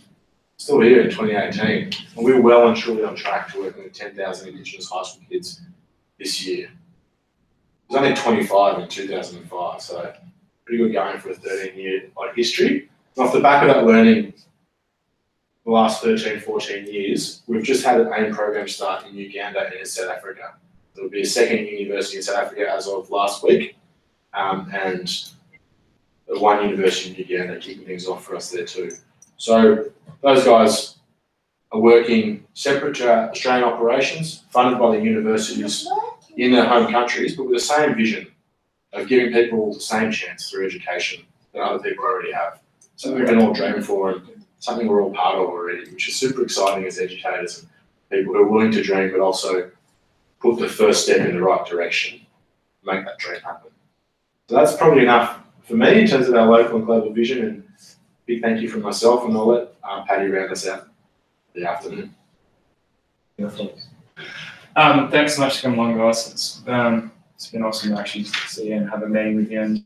still here in 2018. And we're well and truly on track to working with 10,000 Indigenous high school kids this year. There's only 25 in 2005, so pretty good going for a 13-year history. And off the back of that learning, the last 13, 14 years, we've just had an AIM program start in Uganda and in South Africa. There'll be a second university in South Africa as of last week, and one university in Uganda kicking things off for us there too. So those guys are working separate to our Australian operations, funded by the universities in their home countries, but with the same vision of giving people the same chance through education that other people already have. Something we can all dream for and something we're all part of already, which is super exciting as educators and people who are willing to dream but also put the first step in the right direction to make that dream happen. So that's probably enough for me in terms of our local and global vision, and big thank you from myself, and I'll let Paddy round us out for the afternoon.
Thanks so much for coming along, guys. It's been awesome to actually see you and have a meeting with you. And